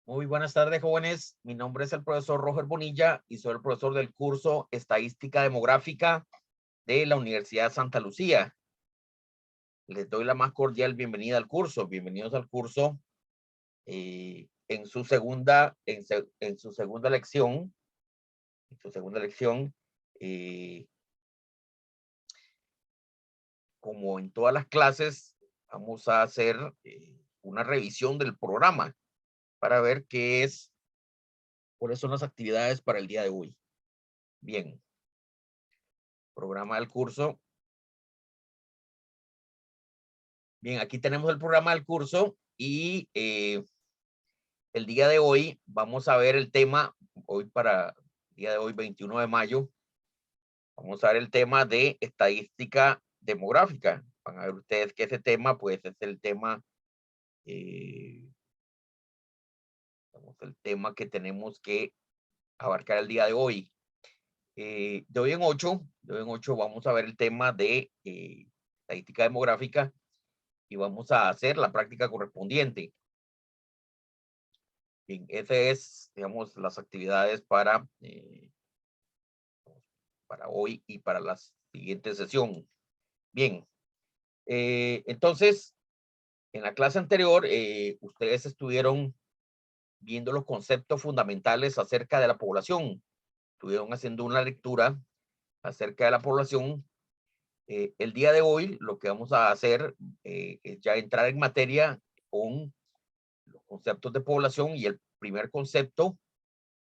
Muy buenas tardes, jóvenes. Mi nombre es el profesor Roger Bonilla y soy el profesor del curso Estadística Demográfica de la Universidad Santa Lucía. Les doy la más cordial bienvenida al curso. Bienvenidos al curso en su segunda lección. Eh, Como en todas las clases, vamos a hacer una revisión del programa para ver cuáles son las actividades para el día de hoy. Bien, programa del curso. Bien, aquí tenemos el programa del curso y el día de hoy vamos a ver el tema, el día de hoy, 21 de mayo, vamos a ver el tema de estadística demográfica. Van a ver ustedes que ese tema, pues, es eh, el tema que tenemos que abarcar el día de hoy. De hoy en ocho vamos a ver el tema de estadística demográfica y vamos a hacer la práctica correspondiente. Bien, ese es, digamos, las actividades para hoy y para la siguiente sesión. Bien, entonces, en la clase anterior, ustedes estuvieron viendo los conceptos fundamentales acerca de la población. Estuvieron haciendo una lectura acerca de la población. El día de hoy, lo que vamos a hacer es ya entrar en materia con los conceptos de población y el primer concepto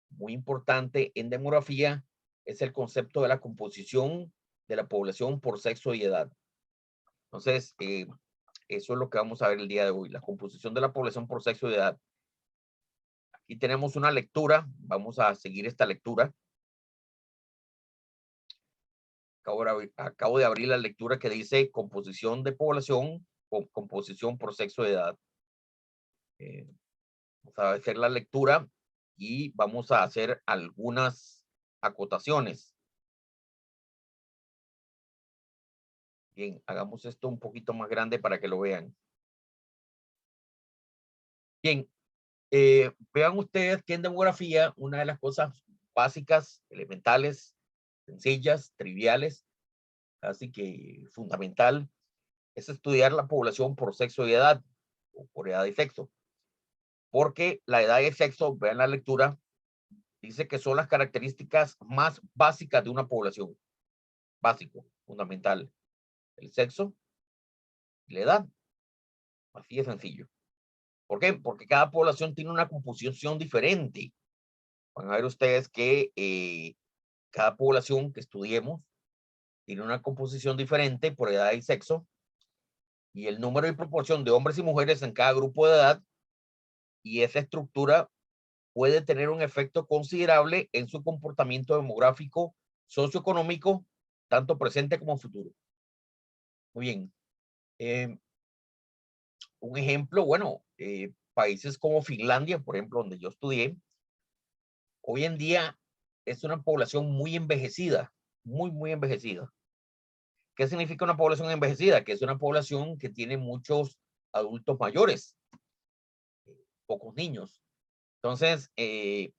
muy importante en demografía es el concepto de la composición de la población por sexo y edad. Entonces, eso es lo que vamos a ver el día de hoy, la composición de la población por sexo y edad. Aquí tenemos una lectura, vamos a seguir esta lectura. Acabo de abrir la lectura que dice composición de población o composición por sexo y edad. Vamos a hacer la lectura y vamos a hacer algunas acotaciones. Bien, hagamos esto un poquito más grande para que lo vean. Bien, vean ustedes que en demografía una de las cosas básicas, elementales, sencillas, triviales, así que fundamental, es estudiar la población por sexo y edad, o por edad y sexo. Porque la edad y el sexo, vean la lectura, dice que son las características más básicas de una población. Básico, fundamental. El sexo y la edad. Así de sencillo. ¿Por qué? Porque cada población tiene una composición diferente. Van a ver ustedes que cada población que estudiemos tiene una composición diferente por edad y sexo, y el número y proporción de hombres y mujeres en cada grupo de edad, y esa estructura puede tener un efecto considerable en su comportamiento demográfico, socioeconómico, tanto presente como futuro. Muy bien. Eh, un ejemplo, bueno, países como Finlandia, por ejemplo, donde yo estudié, hoy en día es una población muy envejecida, muy envejecida. ¿Qué significa una población envejecida? Que es una población que tiene muchos adultos mayores, pocos niños. Entonces, ¿qué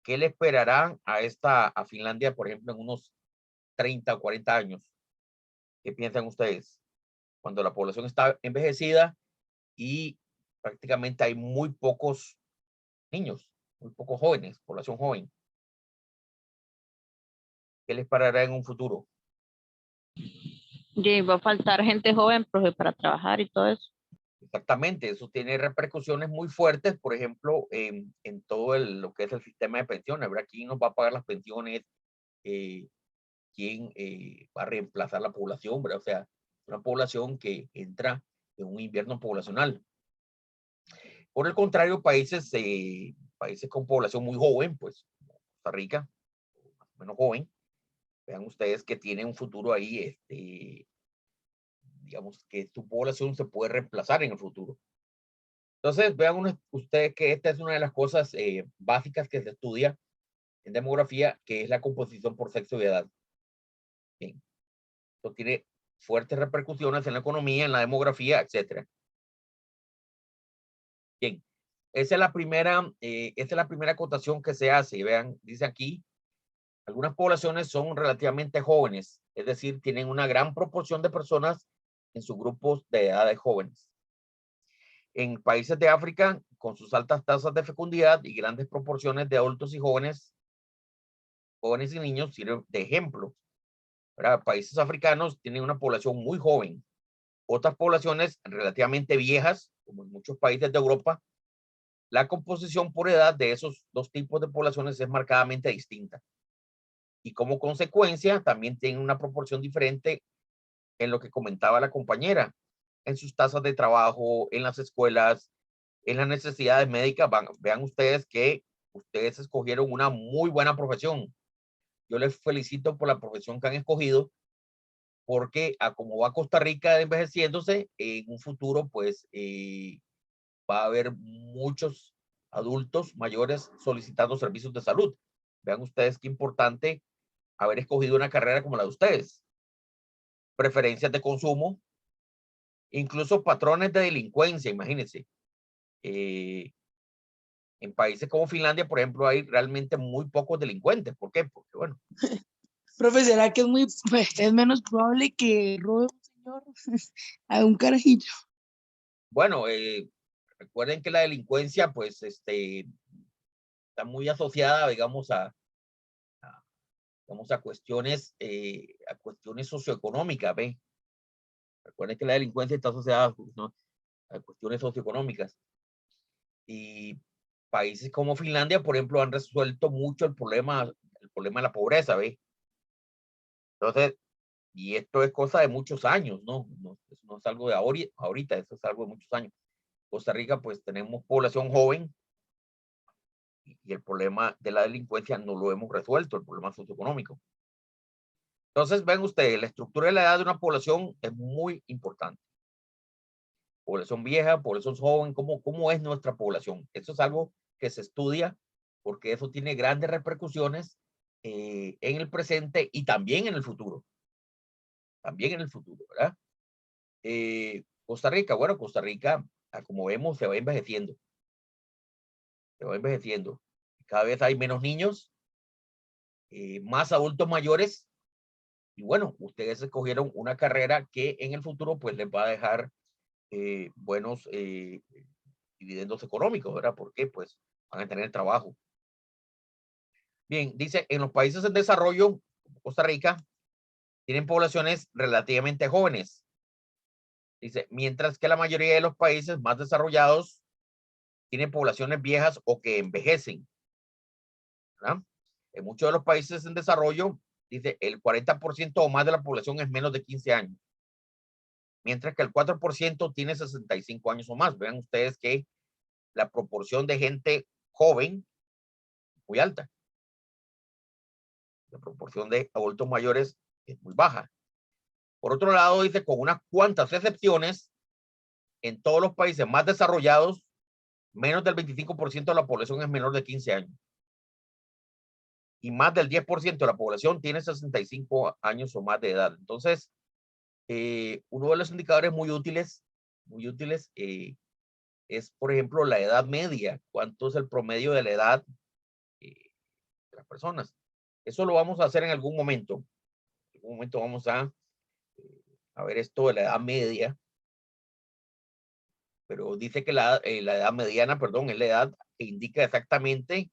le esperará a Finlandia, por ejemplo, en unos 30 o 40 años? ¿Qué piensan ustedes? Cuando la población está envejecida y prácticamente hay muy pocos niños, muy pocos jóvenes, población joven. ¿Qué les esperará en un futuro? Y va a faltar gente joven, profe, para trabajar y todo eso. Exactamente, eso tiene repercusiones muy fuertes, por ejemplo, en todo lo que es el sistema de pensiones, ¿verdad? ¿Quién nos va a pagar las pensiones? Eh, ¿Quién va a reemplazar la población, ¿verdad? O sea, una población que entra en un invierno poblacional. Por el contrario, países con población muy joven, pues Costa Rica, más o menos joven, vean ustedes que tiene un futuro ahí, digamos que su población se puede reemplazar en el futuro. Entonces, vean ustedes que esta es una de las cosas básicas que se estudia en demografía, que es la composición por sexo y edad. Bien, esto tiene fuertes repercusiones en la economía, en la demografía, etcétera. Bien, esa es la primera acotación que se hace. Vean, dice aquí, algunas poblaciones son relativamente jóvenes, es decir, tienen una gran proporción de personas en sus grupos de edades jóvenes. En países de África, con sus altas tasas de fecundidad y grandes proporciones de adultos y jóvenes y niños, sirven de ejemplo. ¿Verdad? Países africanos tienen una población muy joven. Otras poblaciones relativamente viejas, como en muchos países de Europa, la composición por edad de esos dos tipos de poblaciones es marcadamente distinta. Y como consecuencia, también tienen una proporción diferente en lo que comentaba la compañera, en sus tasas de trabajo, en las escuelas, en las necesidades médicas. Vean ustedes que ustedes escogieron una muy buena profesión. Yo les felicito por la profesión que han escogido, porque a como va Costa Rica envejeciéndose, en un futuro, pues va a haber muchos adultos mayores solicitando servicios de salud. Vean ustedes qué importante haber escogido una carrera como la de ustedes. Preferencias de consumo, incluso patrones de delincuencia, imagínense. En países como Finlandia, por ejemplo, hay realmente muy pocos delincuentes. ¿Por qué? Porque, bueno. Profe, ¿será que es menos probable que robe un señor a un carajillo? Bueno, recuerden que la delincuencia, pues, está muy asociada, digamos, a cuestiones socioeconómicas, ¿ve? Recuerden que la delincuencia está asociada, ¿no?, a cuestiones socioeconómicas. Y países como Finlandia, por ejemplo, han resuelto mucho el problema de la pobreza, ¿ve? Entonces, y esto es cosa de muchos años, ¿no? Eso no es algo de ahorita, eso es algo de muchos años. Costa Rica, pues tenemos población joven y el problema de la delincuencia no lo hemos resuelto, el problema socioeconómico. Entonces, ven ustedes, la estructura de la edad de una población es muy importante. Población vieja, población joven, ¿cómo es nuestra población? Eso es algo que se estudia porque eso tiene grandes repercusiones en el presente y también en el futuro. También en el futuro, ¿verdad? Costa Rica, bueno, Costa Rica, como vemos, se va envejeciendo. Se va envejeciendo. Cada vez hay menos niños, más adultos mayores. Y bueno, ustedes escogieron una carrera que en el futuro pues les va a dejar buenos dividendos económicos, ¿verdad? Porque pues van a tener trabajo. Bien, dice, en los países en desarrollo, como Costa Rica, tienen poblaciones relativamente jóvenes. Dice, mientras que la mayoría de los países más desarrollados tienen poblaciones viejas o que envejecen, ¿verdad? En muchos de los países en desarrollo, dice, el 40% o más de la población es menos de 15 años, mientras que el 4% tiene 65 años o más. Vean ustedes que la proporción de gente joven es muy alta. La proporción de adultos mayores es muy baja. Por otro lado, dice, con unas cuantas excepciones, en todos los países más desarrollados, menos del 25% de la población es menor de 15 años. Y más del 10% de la población tiene 65 años o más de edad. Entonces, uno de los indicadores muy útiles es, por ejemplo, la edad media. ¿Cuánto es el promedio de la edad de las personas? Eso lo vamos a hacer en algún momento. En algún momento vamos a ver esto de la edad media. Pero dice que la edad mediana, perdón, es la edad que indica exactamente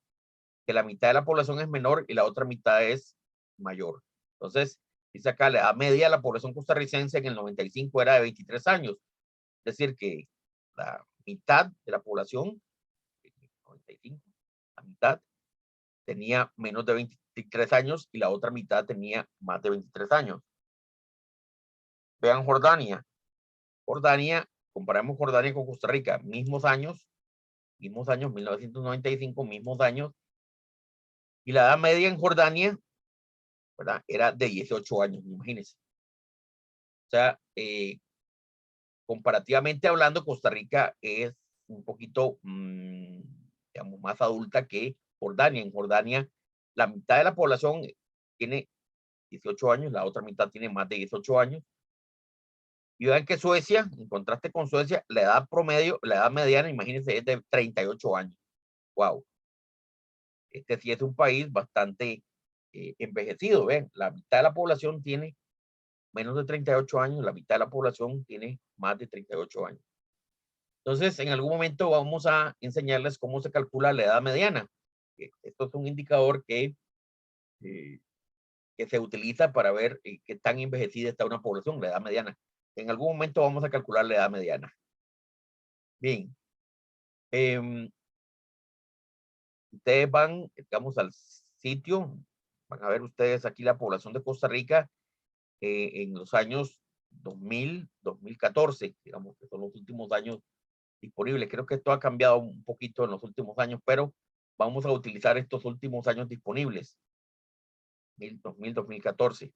que la mitad de la población es menor y la otra mitad es mayor. Entonces, dice acá, la edad media de la población costarricense en el 95 era de 23 años. Es decir, que la mitad de la población, 95, la mitad, tenía menos de 23 años y la otra mitad tenía más de 23 años. Vean Jordania. Jordania, comparamos Jordania con Costa Rica, mismos años, 1995, mismos años. Y la edad media en Jordania, ¿verdad?, era de 18 años, imagínense. O sea, comparativamente hablando, Costa Rica es un poquito, digamos, más adulta que Jordania. En Jordania, la mitad de la población tiene 18 años, la otra mitad tiene más de 18 años. Y vean que Suecia, en contraste con Suecia, la edad promedio, la edad mediana, imagínense, es de 38 años. Wow. Este sí es un país bastante envejecido. Ven, la mitad de la población tiene menos de 38 años, la mitad de la población tiene más de 38 años. Entonces, en algún momento vamos a enseñarles cómo se calcula la edad mediana. Esto es un indicador que se utiliza para ver qué tan envejecida está una población, la edad mediana. En algún momento vamos a calcular la edad mediana. Bien. Ustedes van, digamos, al sitio, van a ver ustedes aquí la población de Costa Rica en los años 2000, 2014, digamos, que son los últimos años disponibles. Creo que esto ha cambiado un poquito en los últimos años, pero vamos a utilizar estos últimos años disponibles. 2000, 2014.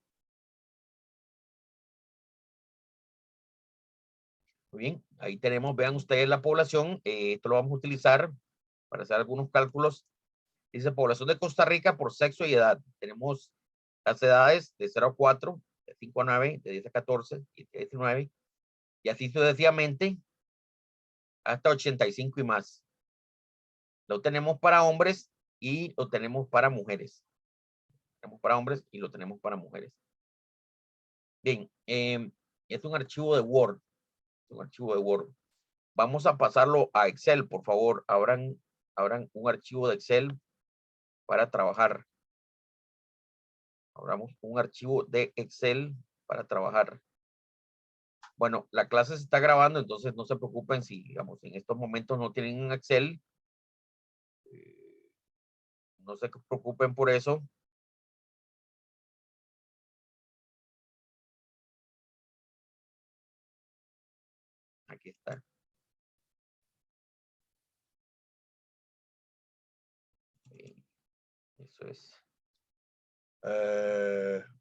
Muy bien, ahí tenemos, vean ustedes la población. Esto lo vamos a utilizar para hacer algunos cálculos. Dice población de Costa Rica por sexo y edad. Tenemos las edades de 0 a 4, de 5 a 9, de 10 a 14, de 19, y así sucesivamente hasta 85 y más. Lo tenemos para hombres y lo tenemos para mujeres. Lo tenemos para hombres y lo tenemos para mujeres. Bien, es un archivo de Word. Es un archivo de Word. Vamos a pasarlo a Excel, por favor. Abran un archivo de Excel para trabajar. Abramos un archivo de Excel para trabajar. Bueno, la clase se está grabando, entonces no se preocupen si, digamos, en estos momentos no tienen un Excel. No se preocupen por eso. Aquí está. Eso es.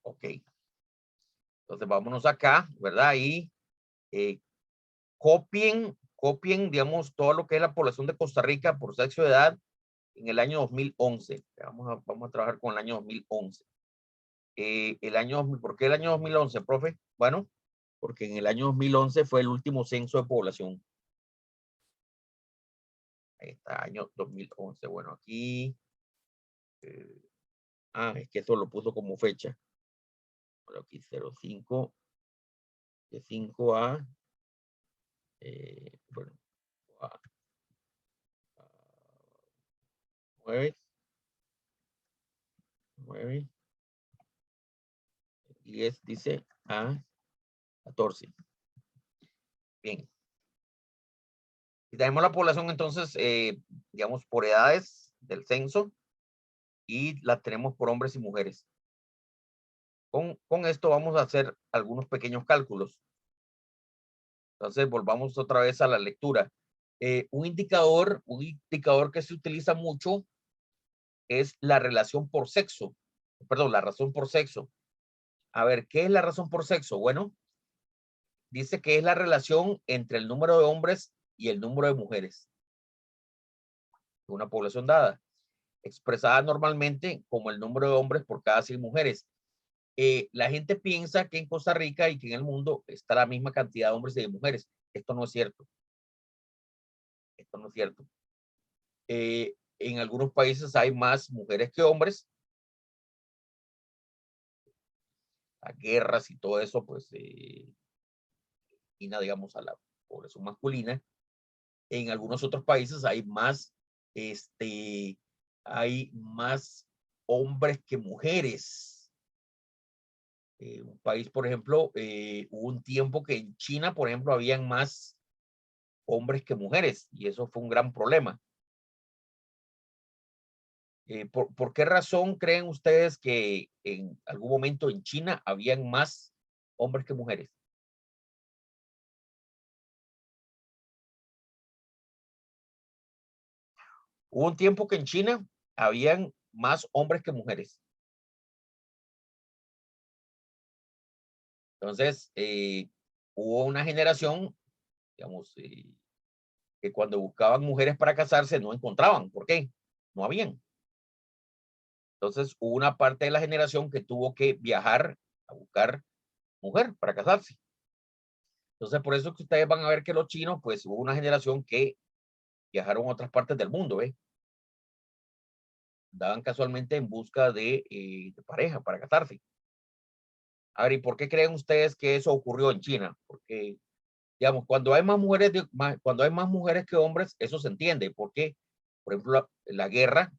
Ok. Entonces vámonos acá, ¿verdad? Y copien, digamos, todo lo que es la población de Costa Rica por sexo de edad en el año 2011. Vamos a trabajar con el año 2011. ¿Por qué el año 2011, profe? Bueno, porque en el año 2011 fue el último censo de población. Ahí está, año 2011. Bueno, aquí. Es que eso lo puso como fecha. Bueno, aquí 05, de 5 a, bueno, a 9, 9, 10, dice a 14. Bien. Y tenemos la población entonces, digamos, por edades del censo y la tenemos por hombres y mujeres. Con esto vamos a hacer algunos pequeños cálculos. Entonces, volvamos otra vez a la lectura. Un indicador que se utiliza mucho es la relación por sexo. Perdón, la razón por sexo. A ver, ¿qué es la razón por sexo? Bueno, dice que es la relación entre el número de hombres y el número de mujeres de una población dada, expresada normalmente como el número de hombres por cada 100 mujeres. La gente piensa que en Costa Rica y que en el mundo está la misma cantidad de hombres y de mujeres. Esto no es cierto. Esto no es cierto. En algunos países hay más mujeres que hombres. Las guerras y todo eso, pues, digamos, a la población masculina. En algunos otros países hay más hombres que mujeres. Un país, por ejemplo, hubo un tiempo que en China, por ejemplo, habían más hombres que mujeres y eso fue un gran problema. ¿Por qué razón creen ustedes que en algún momento en China habían más hombres que mujeres? Hubo un tiempo que en China habían más hombres que mujeres. Entonces, hubo una generación, digamos, que cuando buscaban mujeres para casarse no encontraban. ¿Por qué? No habían. Entonces, hubo una parte de la generación que tuvo que viajar a buscar mujer para casarse. Entonces, por eso que ustedes van a ver que los chinos, pues hubo una generación que viajaron a otras partes del mundo, ¿ve? Daban casualmente en busca de pareja para casarse. A ver, ¿y por qué creen ustedes que eso ocurrió en China? Porque, digamos, cuando hay más mujeres, cuando hay más mujeres que hombres, eso se entiende. Porque, por ejemplo, la guerra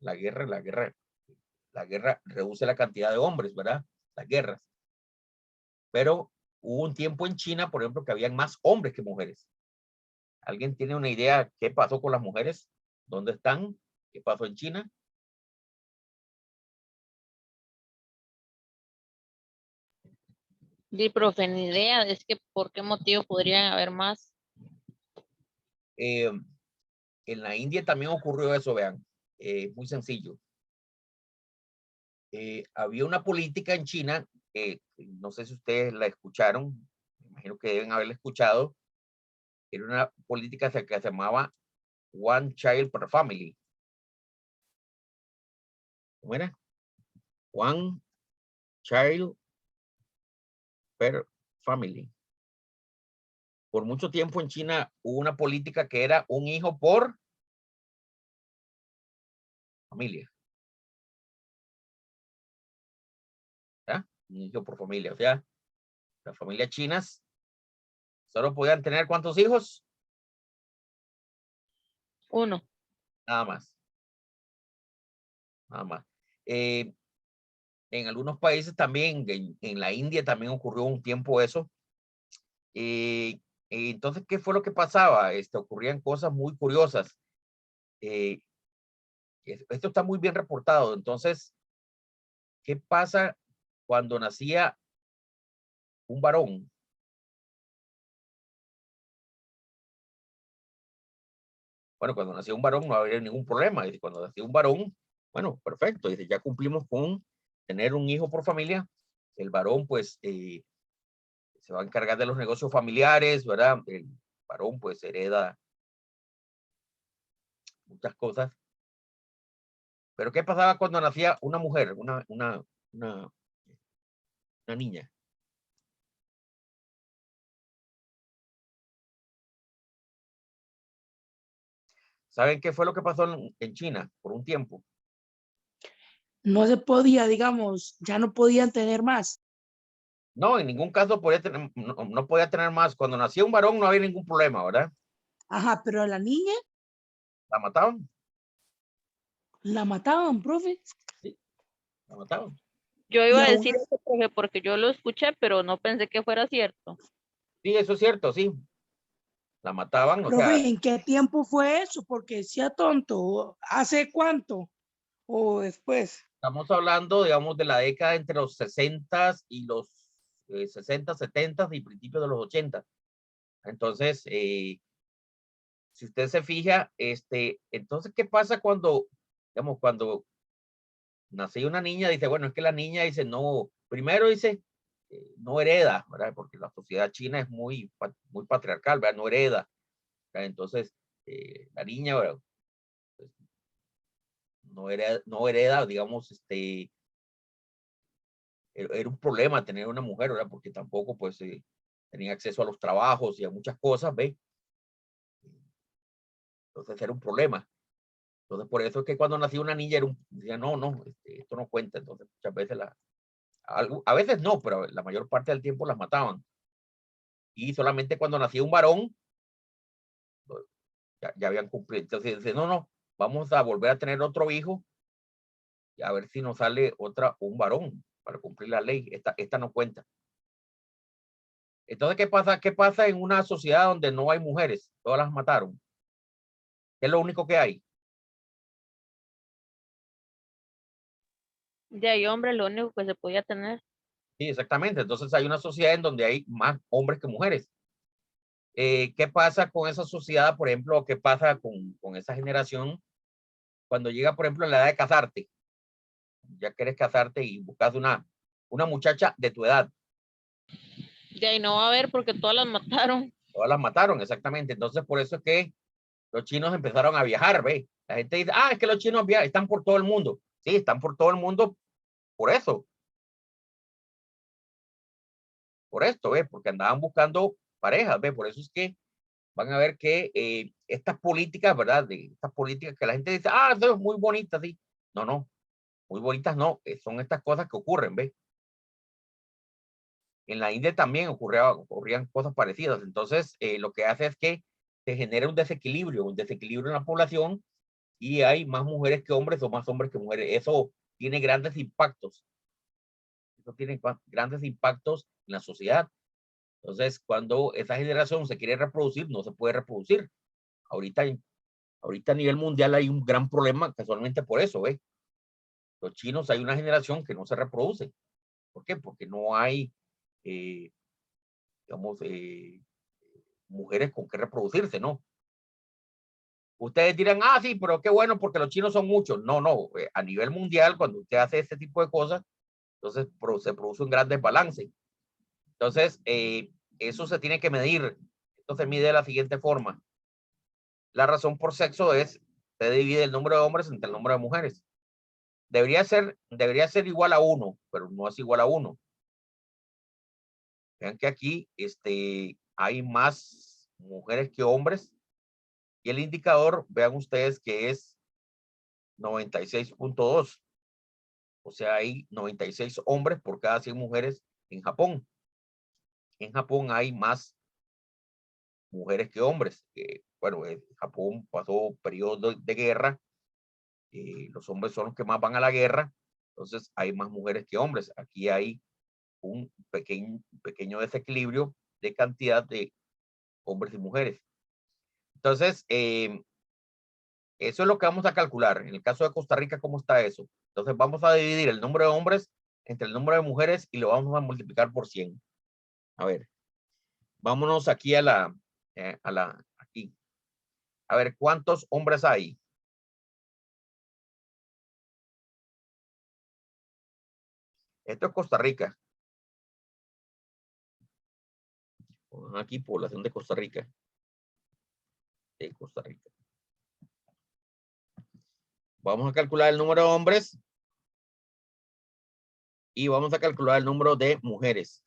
reduce la cantidad de hombres, ¿verdad? Las guerras. Pero hubo un tiempo en China, por ejemplo, que habían más hombres que mujeres. ¿Alguien tiene una idea qué pasó con las mujeres? ¿Dónde están? ¿Qué pasó en China? Sí, profe, ni idea, es que por qué motivo podrían haber más. Eh, en la India también ocurrió eso, vean. Muy sencillo. Había una política en China, no sé si ustedes la escucharon, me imagino que deben haberla escuchado. Era una política que se llamaba One Child per Family. ¿Cómo era? One Child per Family. Por mucho tiempo en China hubo una política que era un hijo por familia. ¿Ya? Un hijo por familia. O sea, las familias chinas solo podían tener ¿cuántos hijos? 1. Nada más. Nada más. En algunos países también, en la India también ocurrió un tiempo eso. Entonces, ¿qué fue lo que pasaba? Ocurrían cosas muy curiosas. Esto está muy bien reportado. Entonces, ¿qué pasa cuando nacía un varón? Bueno, cuando nacía un varón no había ningún problema. Dice, cuando nacía un varón, bueno, perfecto. Dice, ya cumplimos con tener un hijo por familia. El varón, pues, se va a encargar de los negocios familiares, ¿verdad? El varón, pues, hereda muchas cosas. Pero ¿qué pasaba cuando nacía una mujer, una niña? ¿Saben qué fue lo que pasó en China por un tiempo? No se podía, digamos, ya no podían tener más. No, en ningún caso podía tener, no podía tener más. Cuando nacía un varón no había ningún problema, ¿verdad? Ajá, pero a la niña La mataban. la mataban, profe. Sí, la mataban. Yo Y iba a aún decir eso, profe, porque yo lo escuché, pero no pensé que fuera cierto. Sí, eso es cierto, sí. La mataban, o sea, profe, ¿en qué tiempo fue eso? Porque decía tonto, ¿hace cuánto? O después. estamos hablando, digamos, de la década entre los 60 y los 60, 70 y principios de los 80. Entonces, si usted se fija, entonces, ¿qué pasa cuando, digamos, cuando nace una niña? Dice, bueno, es que la niña dice, no, primero dice, no hereda, ¿verdad? Porque la sociedad china es muy, muy patriarcal, ¿verdad? No hereda, ¿verdad? Entonces, la niña, ¿verdad? Pues, no hereda, digamos, era un problema tener una mujer, ¿verdad? Porque tampoco, pues, tenía acceso a los trabajos y a muchas cosas, ¿ve? Entonces era un problema. Entonces, por eso es que cuando nació una niña, decía, no, no, esto no cuenta. Entonces, muchas veces a veces no, pero la mayor parte del tiempo las mataban. Y solamente cuando nacía un varón, pues, ya habían cumplido. Entonces, dice, no, no, vamos a volver a tener otro hijo y a ver si nos sale un varón para cumplir la ley. Esta no cuenta. Entonces, ¿qué pasa en una sociedad donde no hay mujeres? Todas las mataron. ¿Qué es lo único que hay? De ahí, hombre, lo único que se podía tener. Sí, exactamente. Entonces hay una sociedad en donde hay más hombres que mujeres. ¿Qué pasa con esa sociedad, por ejemplo? ¿Qué pasa con esa generación cuando llega, por ejemplo, en la edad de casarte? Ya quieres casarte y buscas una muchacha de tu edad. De ahí no va a haber porque todas las mataron. Todas las mataron, exactamente. Entonces, por eso es que los chinos empezaron a viajar, ¿ve? La gente dice, es que los chinos viajan, están por todo el mundo. Sí, están por todo el mundo por eso. Por esto, ¿ve? Porque andaban buscando parejas, ¿ve? Por eso es que van a ver que estas políticas, ¿verdad? De estas políticas que la gente dice, ah, eso es muy bonita, sí. No, no, muy bonitas no, son estas cosas que ocurren, ¿ve? En la India también ocurrían cosas parecidas. Entonces, lo que hace es que se genera un desequilibrio en la población y hay más mujeres que hombres o más hombres que mujeres. Eso tiene grandes impactos. Eso tiene grandes impactos en la sociedad. Entonces, cuando esa generación se quiere reproducir, no se puede reproducir. Ahorita a nivel mundial hay un gran problema casualmente por eso, ¿ve? Los chinos hay una generación que no se reproduce. ¿Por qué? Porque no hay, digamos, mujeres con que reproducirse, ¿no? Ustedes dirán, ah, sí, pero qué bueno porque los chinos son muchos. No, no, a nivel mundial, cuando usted hace este tipo de cosas, entonces se produce un gran desbalance. Entonces, eso se tiene que medir. Esto se mide de la siguiente forma. La razón por sexo es, se divide el número de hombres entre el número de mujeres. Debería ser igual a 1, pero no es igual a 1. Vean que aquí hay más mujeres que hombres. Y el indicador, vean ustedes que es 96.2. O sea, hay 96 hombres por cada 100 mujeres en Japón. En Japón hay más mujeres que hombres. Bueno, Japón pasó periodo de guerra. Los hombres son los que más van a la guerra. Entonces hay más mujeres que hombres. Aquí hay un pequeño desequilibrio de cantidad de hombres y mujeres. Entonces, eso es lo que vamos a calcular. En el caso de Costa Rica, ¿cómo está eso? Entonces vamos a dividir el número de hombres entre el número de mujeres y lo vamos a multiplicar por 100. A ver, vámonos aquí aquí. A ver, ¿cuántos hombres hay? Esto es Costa Rica. Aquí, población de Costa Rica. De Costa Rica. Vamos a calcular el número de hombres y vamos a calcular el número de mujeres.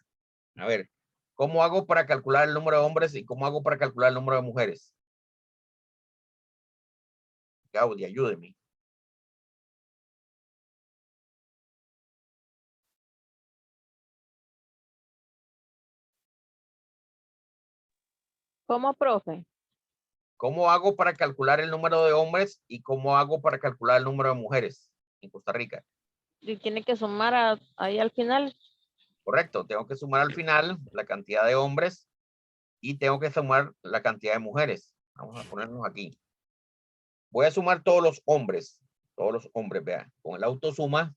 A ver, ¿cómo hago para calcular el número de hombres y cómo hago para calcular el número de mujeres? Gaudí, ayúdeme. ¿Cómo, profe? ¿Cómo hago para calcular el número de hombres y cómo hago para calcular el número de mujeres en Costa Rica? Y tiene que sumar ahí al final. Correcto, tengo que sumar al final la cantidad de hombres y tengo que sumar la cantidad de mujeres. Vamos a ponernos aquí. Voy a sumar todos los hombres, vean, con el autosuma,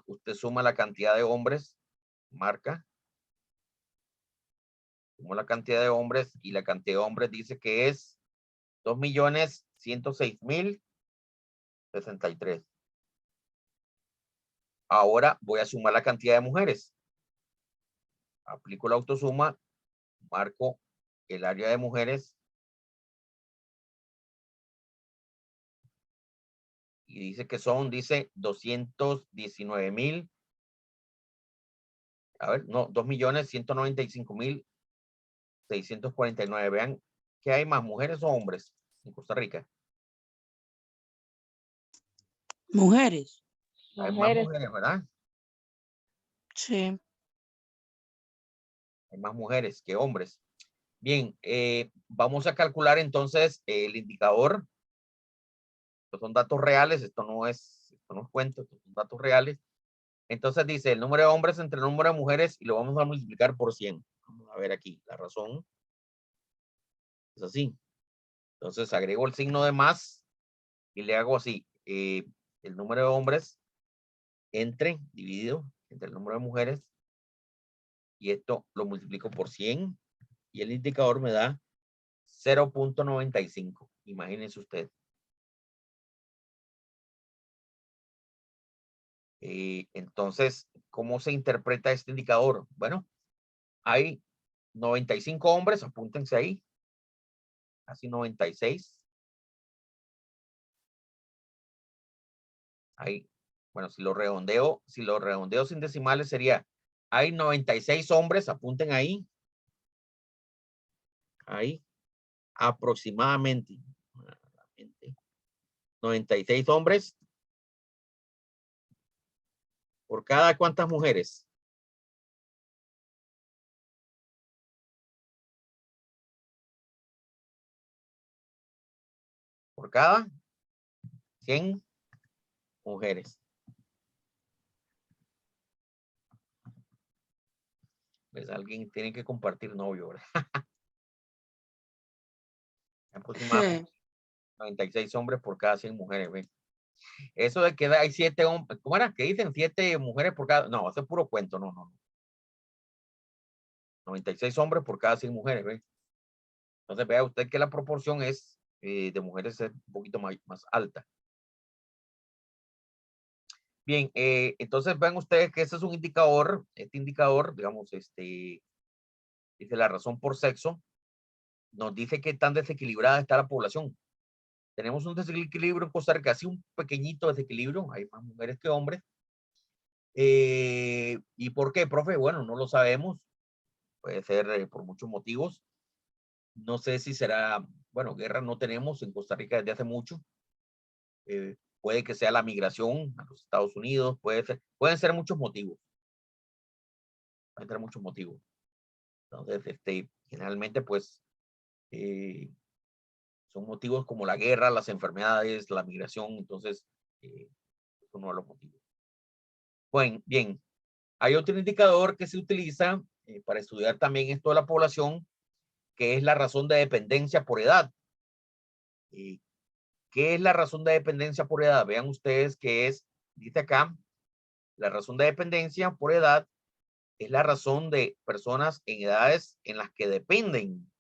usted suma la cantidad de hombres, marca, suma la cantidad de hombres y la cantidad de hombres dice que es 2.106.063. Ahora voy a sumar la cantidad de mujeres. Aplico la autosuma, marco el área de mujeres y dice que dice 219.000. A ver, no, 2.195.649. Vean que hay más mujeres o hombres en Costa Rica. Mujeres. Hay más Mujeres. mujeres, ¿verdad? Sí. Hay más mujeres que hombres. Bien, vamos a calcular entonces el indicador. Estos son datos reales, esto no es cuento, estos son datos reales. Entonces dice el número de hombres entre el número de mujeres y lo vamos a multiplicar por 100. Vamos a ver aquí, la razón es así. Entonces agrego el signo de más y le hago así. El número de hombres dividido entre el número de mujeres y esto lo multiplico por 100 y el indicador me da 0.95. Imagínense usted. Entonces, ¿cómo se interpreta este indicador? Bueno, hay 95 hombres, apúntense ahí, casi 96. Hay, bueno, si lo redondeo sin decimales sería, hay 96 hombres, apunten ahí, hay aproximadamente 96 hombres por cada cuántas mujeres. Por cada 100 mujeres. Pues alguien tiene que compartir novio, ¿verdad? Aproximadamente 96 hombres por cada 100 mujeres, ¿ven? Eso de que hay 7 hombres, ¿cómo era? Que dicen 7 mujeres por cada, no, eso es puro cuento, no. 96 hombres por cada 100 mujeres, ¿ven? Entonces vea usted que la proporción es de mujeres es un poquito más alta. Bien, entonces vean ustedes que ese es un indicador, este indicador, digamos, dice la razón por sexo, nos dice que tan desequilibrada está la población. Tenemos un desequilibrio en Costa Rica, así un pequeñito desequilibrio, hay más mujeres que hombres. ¿Y por qué, profe? Bueno, no lo sabemos, puede ser por muchos motivos. No sé si será, bueno, guerra no tenemos en Costa Rica desde hace mucho. Puede que sea la migración a los Estados Unidos, pueden ser muchos motivos. Pueden ser muchos motivos. Entonces, generalmente, pues, son motivos como la guerra, las enfermedades, la migración. Entonces, es uno de los motivos. Bueno, bien. Hay otro indicador que se utiliza para estudiar también esto de la población, que es la razón de dependencia por edad. ¿Qué es la razón de dependencia por edad? Vean ustedes que dice acá, la razón de dependencia por edad es la razón de personas en edades en las que dependen.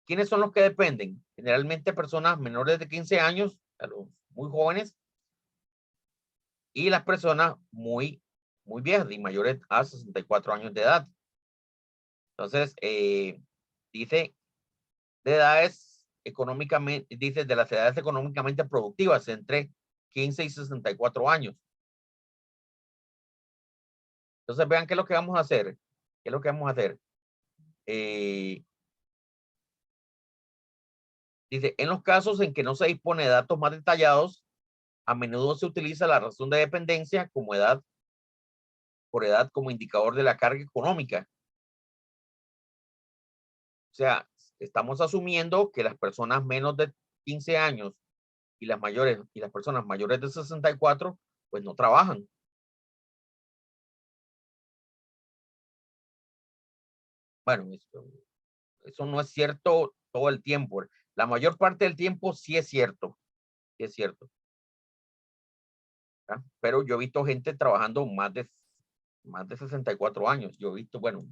¿Quiénes son los que dependen? Generalmente personas menores de 15 años, a los muy jóvenes, y las personas muy viejas y mayores a 64 años de edad. Entonces, dice de edades económicamente, dice de las edades económicamente productivas entre 15 y 64 años. Entonces, vean qué es lo que vamos a hacer. ¿Qué es lo que vamos a hacer? Dice, en los casos en que no se dispone de datos más detallados, a menudo se utiliza la razón de dependencia como por edad como indicador de la carga económica. O sea, estamos asumiendo que las personas menos de 15 años y las personas mayores de 64, pues no trabajan. Bueno, eso no es cierto todo el tiempo. La mayor parte del tiempo sí es cierto. Sí es cierto. ¿Ah? Pero yo he visto gente trabajando más de 64 años. Yo he visto, bueno,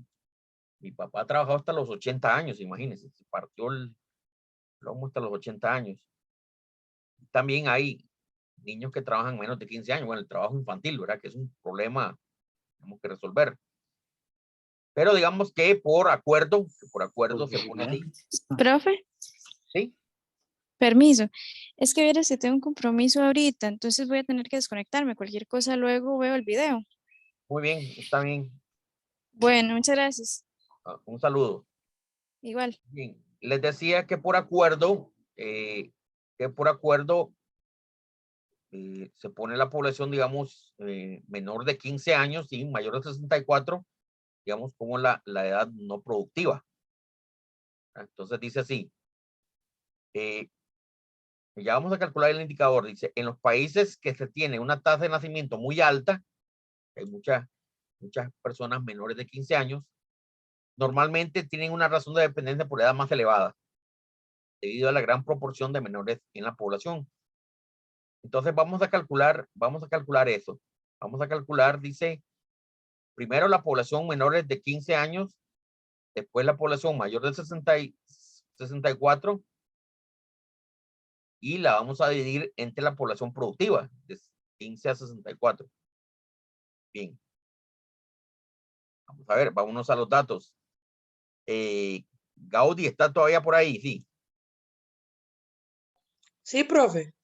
mi papá trabajó hasta los 80 años, imagínense. Se partió el lomo hasta los 80 años. También hay niños que trabajan menos de 15 años. Bueno, el trabajo infantil, ¿verdad? Que es un problema que tenemos que resolver. Pero digamos que por acuerdo se pone así. Profe, ¿Sí? permiso. Es que vieras que tengo un compromiso ahorita, entonces voy a tener que desconectarme. Cualquier cosa luego veo el video. Muy bien, está bien. Bueno, muchas gracias. Un saludo. Igual. Bien, les decía que por acuerdo, se pone la población, digamos, menor de 15 años y mayor de 64, digamos, como la edad no productiva. Entonces dice así, ya vamos a calcular el indicador, dice, en los países que se tiene una tasa de nacimiento muy alta, hay muchas personas menores de 15 años, normalmente tienen una razón de dependencia por edad más elevada, debido a la gran proporción de menores en la población. Entonces vamos a calcular eso. Vamos a calcular, dice, primero la población menores de 15 años, después la población mayor de 64 y la vamos a dividir entre la población productiva de 15 a 64. Bien. Vamos a ver, vámonos a los datos. Gaudí, ¿está todavía por ahí? Sí. Sí, profe.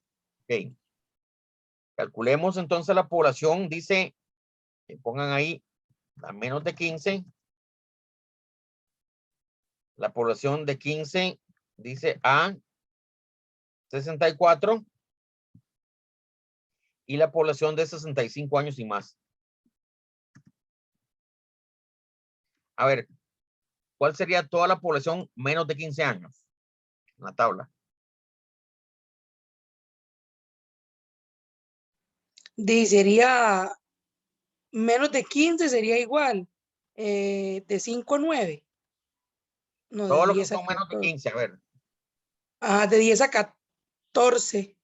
Ok. Calculemos entonces la población, dice, pongan ahí a menos de 15 La población de 15 dice a 64 y la población de 65 años y más. A ver, ¿cuál sería toda la población menos de 15 años? En la tabla. Sería menos de 15, sería igual. De 5 a 9. No, de Todos los que 10 a son menos de 14. 15, a ver, Ah, de 10 a 14.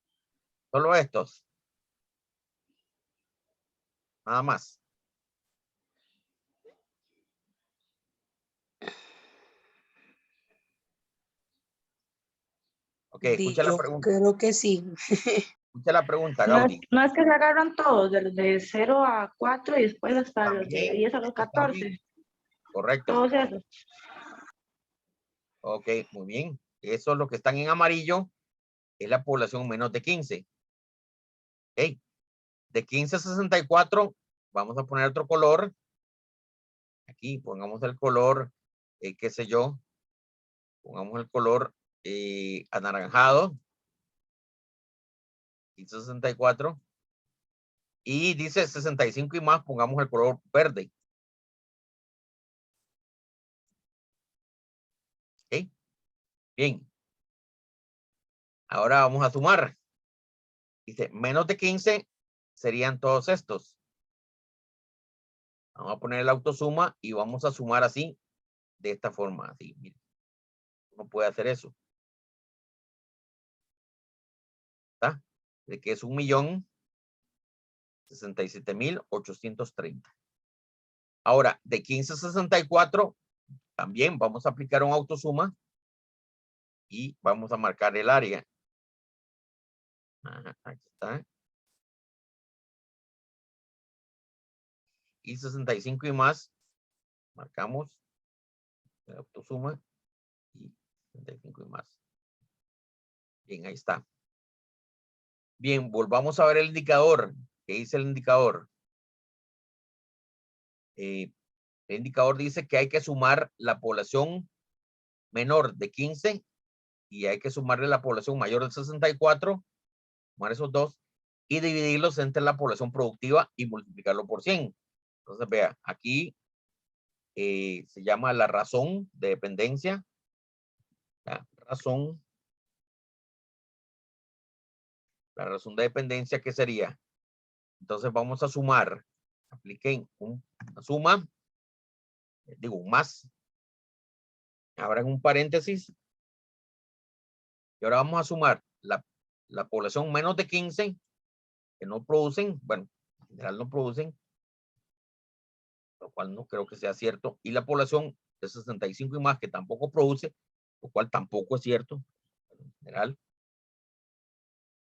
solo estos. Nada más. Ok, escucha la Yo pregunta. creo que sí. Escucha la pregunta, No es, Gaudí. no es que se agarran todos, de los de 0 a 4 y después hasta los de También, 10 a los también, 14. correcto. Todos esos. Ok, muy bien. Eso es lo que están en amarillo. Es la población menos de 15. Ok. De 15 a 64, vamos a poner otro color. Aquí pongamos el color, qué sé yo. Pongamos el color anaranjado. 15 a 64. Y dice 65 y más, pongamos el color verde. Ok. Bien. Ahora vamos a sumar. Dice, menos de 15 serían todos estos. Vamos a poner el autosuma y vamos a sumar así, de esta forma. Así, miren. Uno puede hacer eso. ¿Está? De que es 1.067.830. Ahora, de 15 a 64, también vamos a aplicar un autosuma y vamos a marcar el área. Ajá, aquí está. Y 65 y más, marcamos el autosuma y 65 y más. Bien, ahí está. Bien, volvamos a ver el indicador. ¿Qué dice el indicador? El indicador dice que hay que sumar la población menor de 15 y hay que sumarle la población mayor de 64, sumar esos dos y dividirlos entre la población productiva y multiplicarlo por 100. Entonces, vea, aquí se llama la razón de dependencia. La razón de dependencia, ¿qué sería? Entonces vamos a sumar, apliquen una suma, digo un más, abran un paréntesis, y ahora vamos a sumar la población menos de 15 que no producen, bueno, en general no producen, lo cual no creo que sea cierto, y la población de 65 y más que tampoco produce, lo cual tampoco es cierto, en general.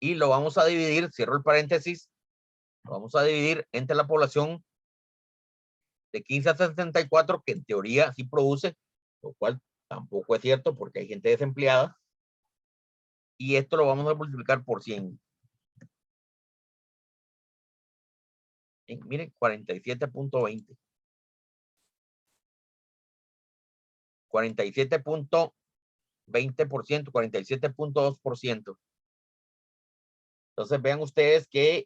Y lo vamos a dividir, cierro el paréntesis, lo vamos a dividir entre la población de 15 a 64, que en teoría sí produce, lo cual tampoco es cierto porque hay gente desempleada. Y esto lo vamos a multiplicar por 100. Miren, 47.20. 47.20%, 47.2%. Entonces vean ustedes que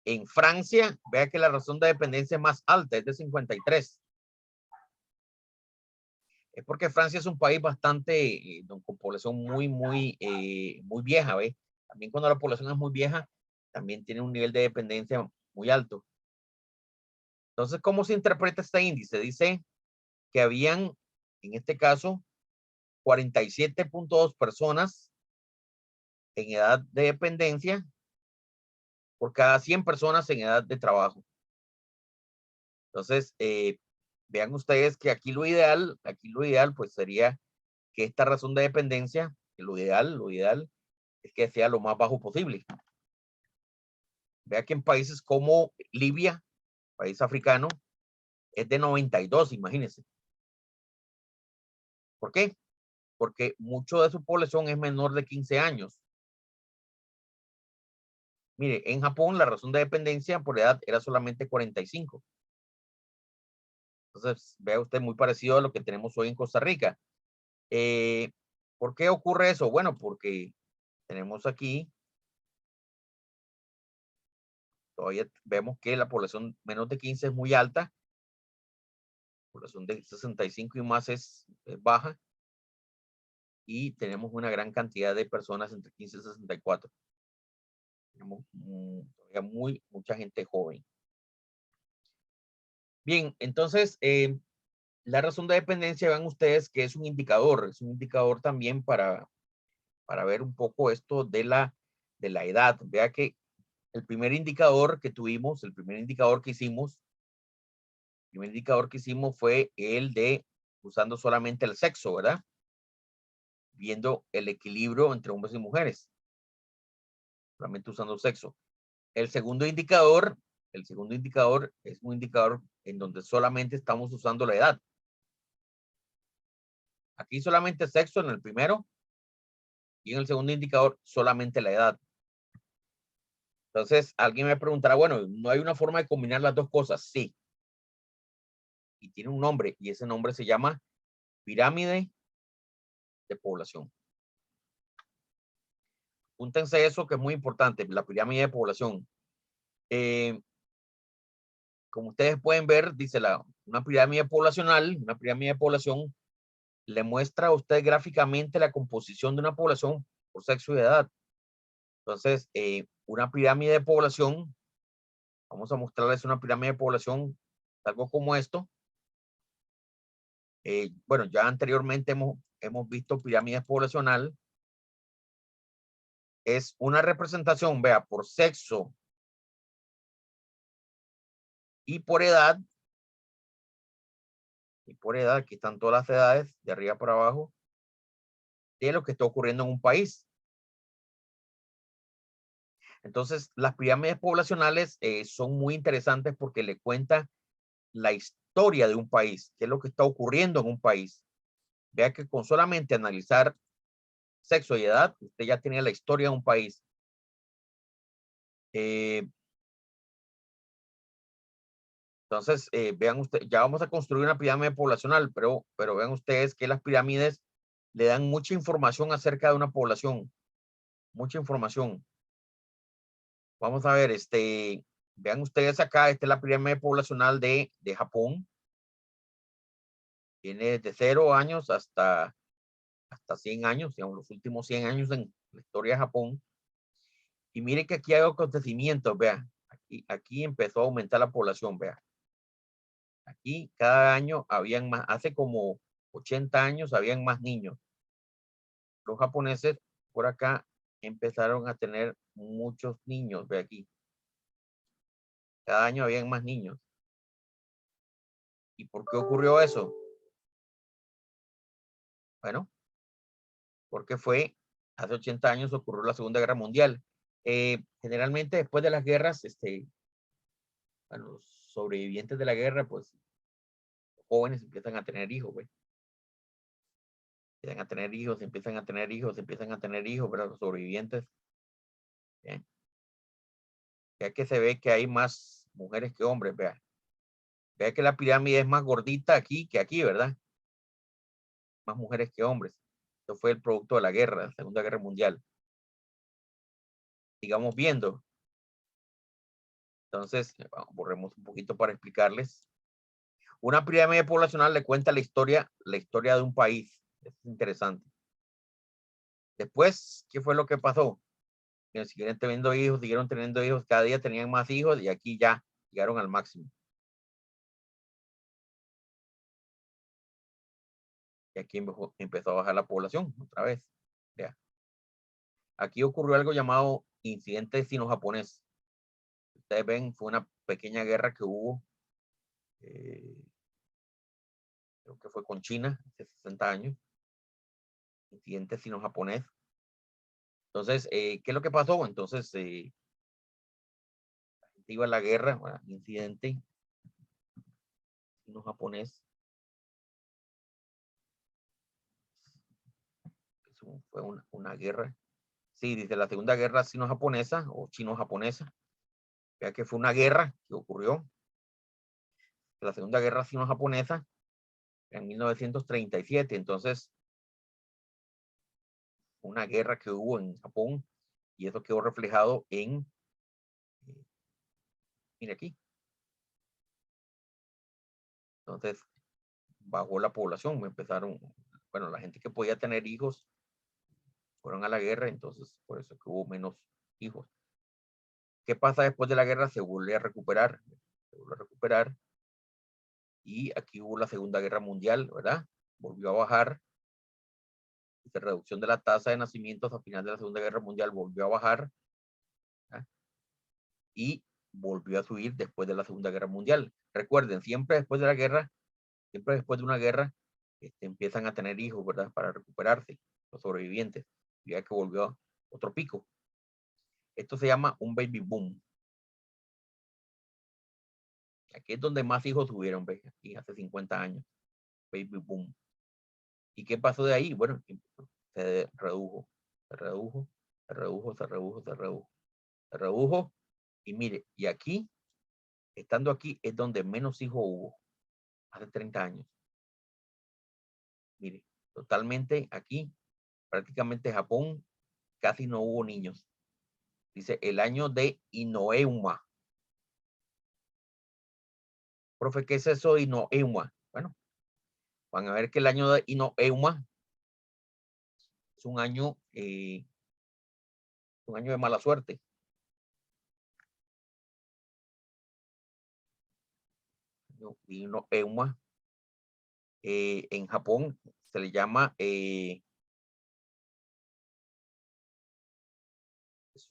en Francia, vea que la razón de dependencia es más alta, es de 53. Es porque Francia es un país bastante, con población muy vieja, ¿ve? También cuando la población es muy vieja, también tiene un nivel de dependencia muy alto. Entonces, ¿cómo se interpreta este índice? Dice que habían, en este caso, 47.2 personas en edad de dependencia por cada 100 personas en edad de trabajo. Entonces, vean ustedes que aquí lo ideal pues sería que esta razón de dependencia, lo ideal es que sea lo más bajo posible. Vea que en países como Libia, país africano, es de 92, imagínense. ¿Por qué? Porque mucho de su población es menor de 15 años. Mire, en Japón la razón de dependencia por edad era solamente 45. Entonces, vea usted, muy parecido a lo que tenemos hoy en Costa Rica. ¿Por qué ocurre eso? Bueno, porque tenemos aquí, todavía vemos que la población menos de 15 es muy alta, la población de 65 y más es baja, y tenemos una gran cantidad de personas entre 15 y 64. Tenemos todavía mucha gente joven. Bien, entonces, la razón de dependencia, vean ustedes que es un indicador también para ver un poco esto de la edad. Vea que el primer indicador que tuvimos, el primer indicador que hicimos fue el de usando solamente el sexo, ¿verdad? Viendo el equilibrio entre hombres y mujeres, solamente usando sexo. El segundo indicador es un indicador en donde solamente estamos usando la edad. Aquí solamente sexo en el primero, y en el segundo indicador solamente la edad. Entonces, alguien me preguntará, bueno, ¿no hay una forma de combinar las dos cosas? Sí. Y tiene un nombre, y ese nombre se llama pirámide de población. Apúntense eso, que es muy importante, la pirámide de población. Como ustedes pueden ver, dice una pirámide poblacional, una pirámide de población le muestra a usted gráficamente la composición de una población por sexo y edad. Entonces, una pirámide de población, vamos a mostrarles una pirámide de población, algo como esto. Bueno, ya anteriormente hemos visto pirámides poblacional. Es una representación, vea, por sexo y por edad. Y por edad, aquí están todas las edades, de arriba para abajo, de lo que está ocurriendo en un país. Entonces, las pirámides poblacionales son muy interesantes porque le cuentan la historia de un país, qué es lo que está ocurriendo en un país. Vea que con solamente analizar sexo y edad, usted ya tiene la historia de un país. Entonces, vean ustedes, ya vamos a construir una pirámide poblacional, pero vean ustedes que las pirámides le dan mucha información acerca de una población, mucha información. Vamos a ver, vean ustedes acá, esta es la pirámide poblacional de Japón. Tiene desde 0 años hasta 100 años, digamos, los últimos 100 años en la historia de Japón. Y mire que aquí hay acontecimientos, vea. Aquí empezó a aumentar la población, vea. Aquí cada año habían más, hace como 80 años habían más niños. Los japoneses por acá empezaron a tener muchos niños, ve aquí. Cada año habían más niños. ¿Y por qué ocurrió eso? Bueno, porque hace 80 años ocurrió la Segunda Guerra Mundial. Generalmente después de las guerras, los sobrevivientes de la guerra, pues, los jóvenes empiezan a tener hijos, güey. Empiezan a tener hijos, empiezan a tener hijos, empiezan a tener hijos, pero los sobrevivientes. Bien. Ya que se ve que hay más mujeres que hombres, vea. Vea que la pirámide es más gordita aquí que aquí, ¿verdad? Más mujeres que hombres. Esto fue el producto de la guerra, la Segunda Guerra Mundial. Sigamos viendo. Entonces, borremos un poquito para explicarles. Una pirámide poblacional le cuenta la historia de un país. Es interesante. Después, ¿qué fue lo que pasó? Siguieron teniendo hijos, cada día tenían más hijos y aquí ya llegaron al máximo. Y aquí empezó a bajar la población otra vez. Ya. Aquí ocurrió algo llamado incidente sino-japonés. Ustedes ven, fue una pequeña guerra que hubo, creo que fue con China hace 60 años. Incidente sino-japonés. Entonces, ¿qué es lo que pasó? Entonces, la gente iba a la guerra, bueno, incidente sino-japonés. Fue una guerra. Sí, dice la Segunda Guerra Sino-Japonesa o Chino-Japonesa. Ya que fue una guerra que ocurrió. la Segunda Guerra Sino-Japonesa en 1937. Entonces, una guerra que hubo en Japón y eso quedó reflejado en, mire aquí. Entonces, bajó la población, empezaron, bueno, la gente que podía tener hijos fueron a la guerra, entonces por eso que hubo menos hijos. ¿Qué pasa después de la guerra? Se vuelve a recuperar, y aquí hubo la Segunda Guerra Mundial, ¿verdad? Volvió a bajar. La reducción de la tasa de nacimientos a final de la Segunda Guerra Mundial volvió a bajar, ¿verdad? Y volvió a subir después de la Segunda Guerra Mundial. Recuerden, siempre después de la guerra, siempre después de una guerra, empiezan a tener hijos, ¿verdad? Para recuperarse, los sobrevivientes, ya que volvió a otro pico. Esto se llama un baby boom. Aquí es donde más hijos tuvieron, ¿ves? Aquí hace 50 años. Baby boom. ¿Y qué pasó de ahí? Bueno, se redujo, se redujo, se redujo, se redujo, se redujo, se redujo. Y mire, y aquí, estando aquí, es donde menos hijos hubo. Hace 30 años. Mire, totalmente aquí, prácticamente Japón, casi no hubo niños. Dice, el año de Inoeuma. Profe, ¿qué es eso de Inoeuma? Bueno, van a ver que el año de Inoeuma es un año de mala suerte. Inoeuma en Japón se le llama, es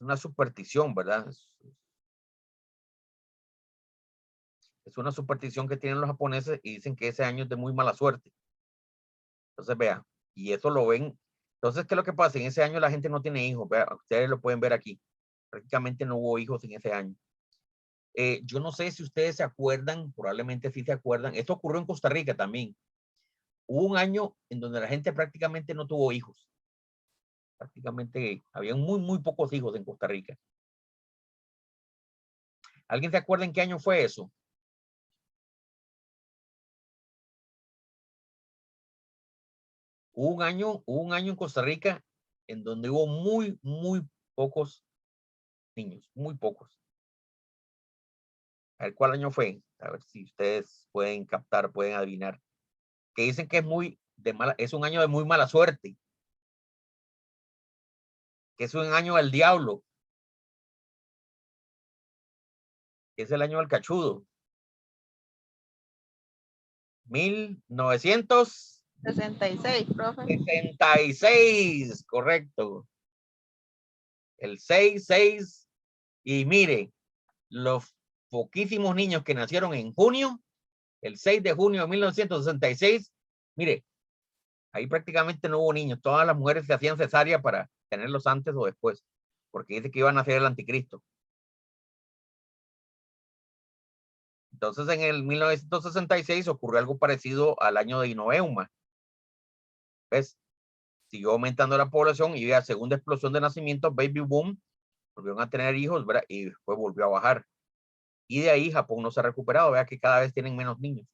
una superstición, ¿verdad? Es una superstición que tienen los japoneses y dicen que ese año es de muy mala suerte. Entonces, vea, y eso lo ven. Entonces, ¿qué es lo que pasa? En ese año la gente no tiene hijos, vea, ustedes lo pueden ver aquí. Prácticamente no hubo hijos en ese año. Yo no sé si ustedes se acuerdan, probablemente sí se acuerdan. Esto ocurrió en Costa Rica también. Hubo un año en donde la gente prácticamente no tuvo hijos. Prácticamente había muy pocos hijos en Costa Rica. ¿Alguien se acuerda en qué año fue eso? Hubo un año en Costa Rica en donde hubo muy pocos niños, muy pocos. A ver cuál año fue, a ver si ustedes pueden captar, pueden adivinar. Que dicen que es un año de muy mala suerte. Que es un año del diablo. Que es el año del cachudo. 66, profe. 1966, correcto. El 6. Y mire, los poquísimos niños que nacieron en junio, el 6 de junio de 1966, mire, ahí prácticamente no hubo niños. Todas las mujeres se hacían cesárea para tenerlos antes o después, porque dice que iban a ser el anticristo. Entonces, en el 1966 ocurrió algo parecido al año de Inoeuma. ¿Ves? Siguió aumentando la población y la segunda explosión de nacimientos, baby boom, volvieron a tener hijos, ¿verdad? Y después volvió a bajar. Y de ahí Japón no se ha recuperado. Vea que cada vez tienen menos niños.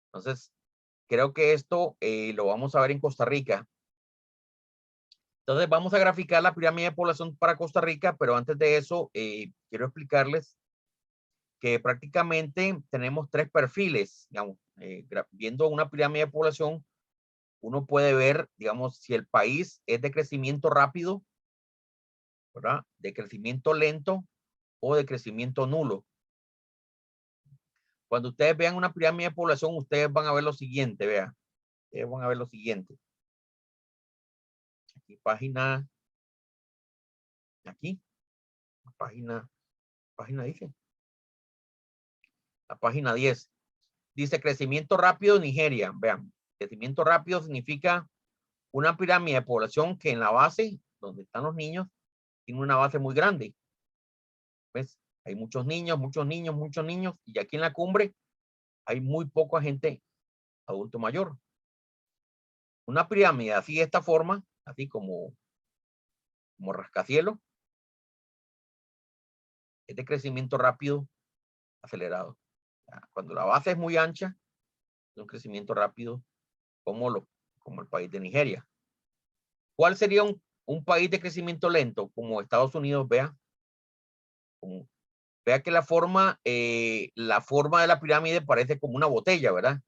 Entonces, creo que esto lo vamos a ver en Costa Rica. Entonces, vamos a graficar la pirámide de población para Costa Rica, pero antes de eso, quiero explicarles que prácticamente tenemos 3 perfiles. Digamos, viendo una pirámide de población, uno puede ver, digamos, si el país es de crecimiento rápido, ¿verdad? De crecimiento lento o de crecimiento nulo. Cuando ustedes vean una pirámide de población, ustedes van a ver lo siguiente, vean. Ustedes van a ver lo siguiente. Aquí, página. Aquí. Página dice. La página 10. Dice crecimiento rápido Nigeria. Vean, crecimiento rápido significa una pirámide de población que en la base, donde están los niños, tiene una base muy grande. ¿Ves? Hay muchos niños, y aquí en la cumbre hay muy poca gente adulto mayor. Una pirámide así de esta forma, así como rascacielos, es de crecimiento rápido acelerado. Cuando la base es muy ancha, es un crecimiento rápido como el país de Nigeria. ¿Cuál sería un país de crecimiento lento? Como Estados Unidos, vea. Vea que la forma de la pirámide parece como una botella, ¿verdad?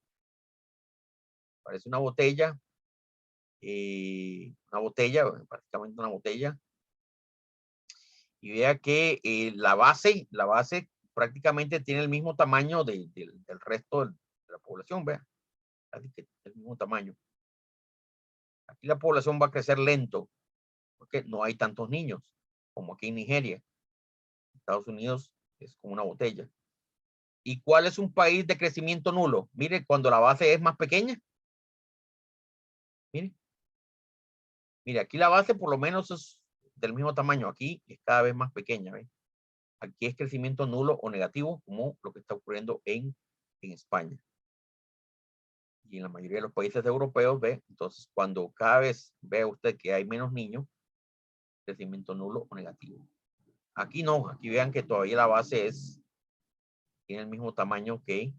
Parece una botella, prácticamente una botella. Y vea que la base prácticamente tiene el mismo tamaño del resto de la población, vea. Así que el mismo tamaño. Aquí la población va a crecer lento, porque no hay tantos niños como aquí en Nigeria. Estados Unidos es como una botella. ¿Y cuál es un país de crecimiento nulo? Mire, cuando la base es más pequeña. Mire, aquí la base por lo menos es del mismo tamaño. Aquí es cada vez más pequeña. ¿Ve? Aquí es crecimiento nulo o negativo, como lo que está ocurriendo en España. Y en la mayoría de los países europeos, ¿ve? Entonces, cuando cada vez ve usted que hay menos niños, crecimiento nulo o negativo. Aquí no, aquí vean que todavía la base tiene el mismo tamaño que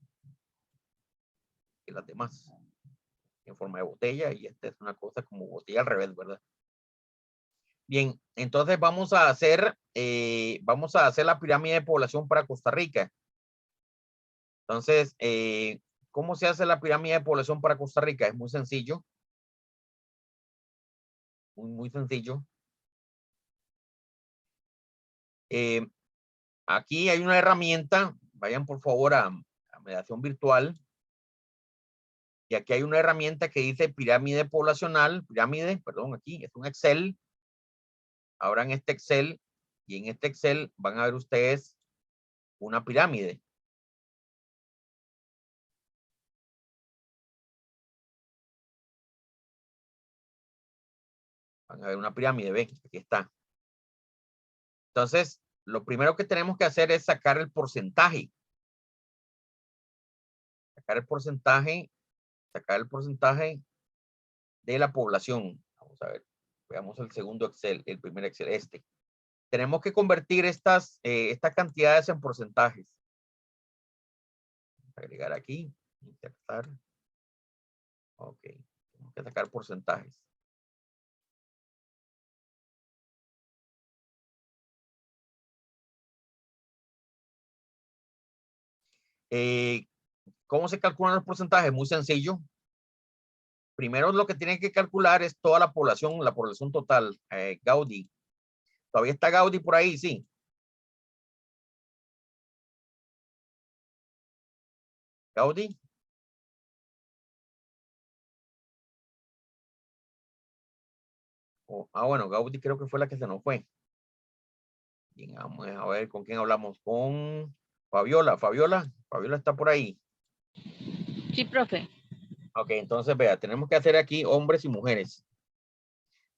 las demás, en forma de botella, y esta es una cosa como botella al revés, ¿verdad? Bien, entonces vamos a hacer la pirámide de población para Costa Rica. Entonces, ¿cómo se hace la pirámide de población para Costa Rica? Es muy sencillo. Muy sencillo. Aquí hay una herramienta. Vayan por favor a mediación virtual. Y aquí hay una herramienta que dice pirámide poblacional. Aquí es un Excel. Abran este Excel. Y en este Excel van a ver ustedes una pirámide. Van a ver una pirámide, ven, aquí está. Entonces, lo primero que tenemos que hacer es sacar el porcentaje. Sacar el porcentaje de la población. Vamos a ver, veamos el segundo Excel, el primer Excel, Tenemos que convertir estas cantidades en porcentajes. Agregar aquí, insertar. Ok, tenemos que sacar porcentajes. ¿Cómo se calculan los porcentajes? Muy sencillo. Primero lo que tienen que calcular es toda la población total. Gaudí. ¿Todavía está Gaudí por ahí? Sí. Gaudí. Bueno, Gaudí creo que fue la que se nos fue. Bien, vamos a ver con quién hablamos. Con Fabiola. Fabiola está por ahí. Sí, profe. Ok, entonces vea, tenemos que hacer aquí hombres y mujeres.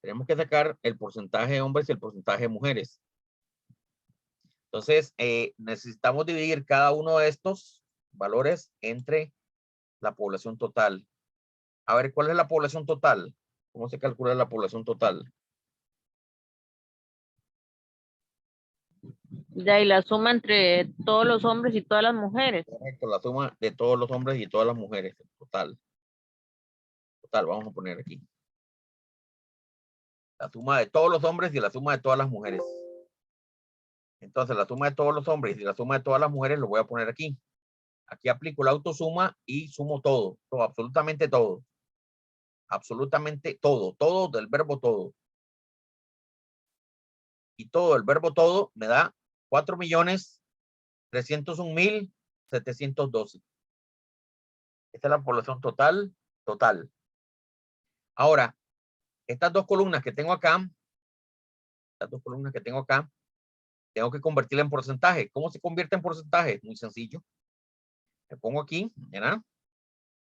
Tenemos que sacar el porcentaje de hombres y el porcentaje de mujeres. Entonces, necesitamos dividir cada uno de estos valores entre la población total. A ver, ¿cuál es la población total? ¿Cómo se calcula la población total? De ahí la suma entre todos los hombres y todas las mujeres. Correcto, la suma de todos los hombres y todas las mujeres. Total, vamos a poner aquí. La suma de todos los hombres y la suma de todas las mujeres. Entonces, la suma de todos los hombres y la suma de todas las mujeres lo voy a poner aquí. Aquí aplico la autosuma y sumo todo, absolutamente todo. Absolutamente todo, todo del verbo todo. Y todo el verbo todo me da 4.301.712. Esta es la población total. Ahora, estas dos columnas que tengo acá, tengo que convertirla en porcentaje. ¿Cómo se convierte en porcentaje? Muy sencillo. Me pongo aquí, ¿verdad?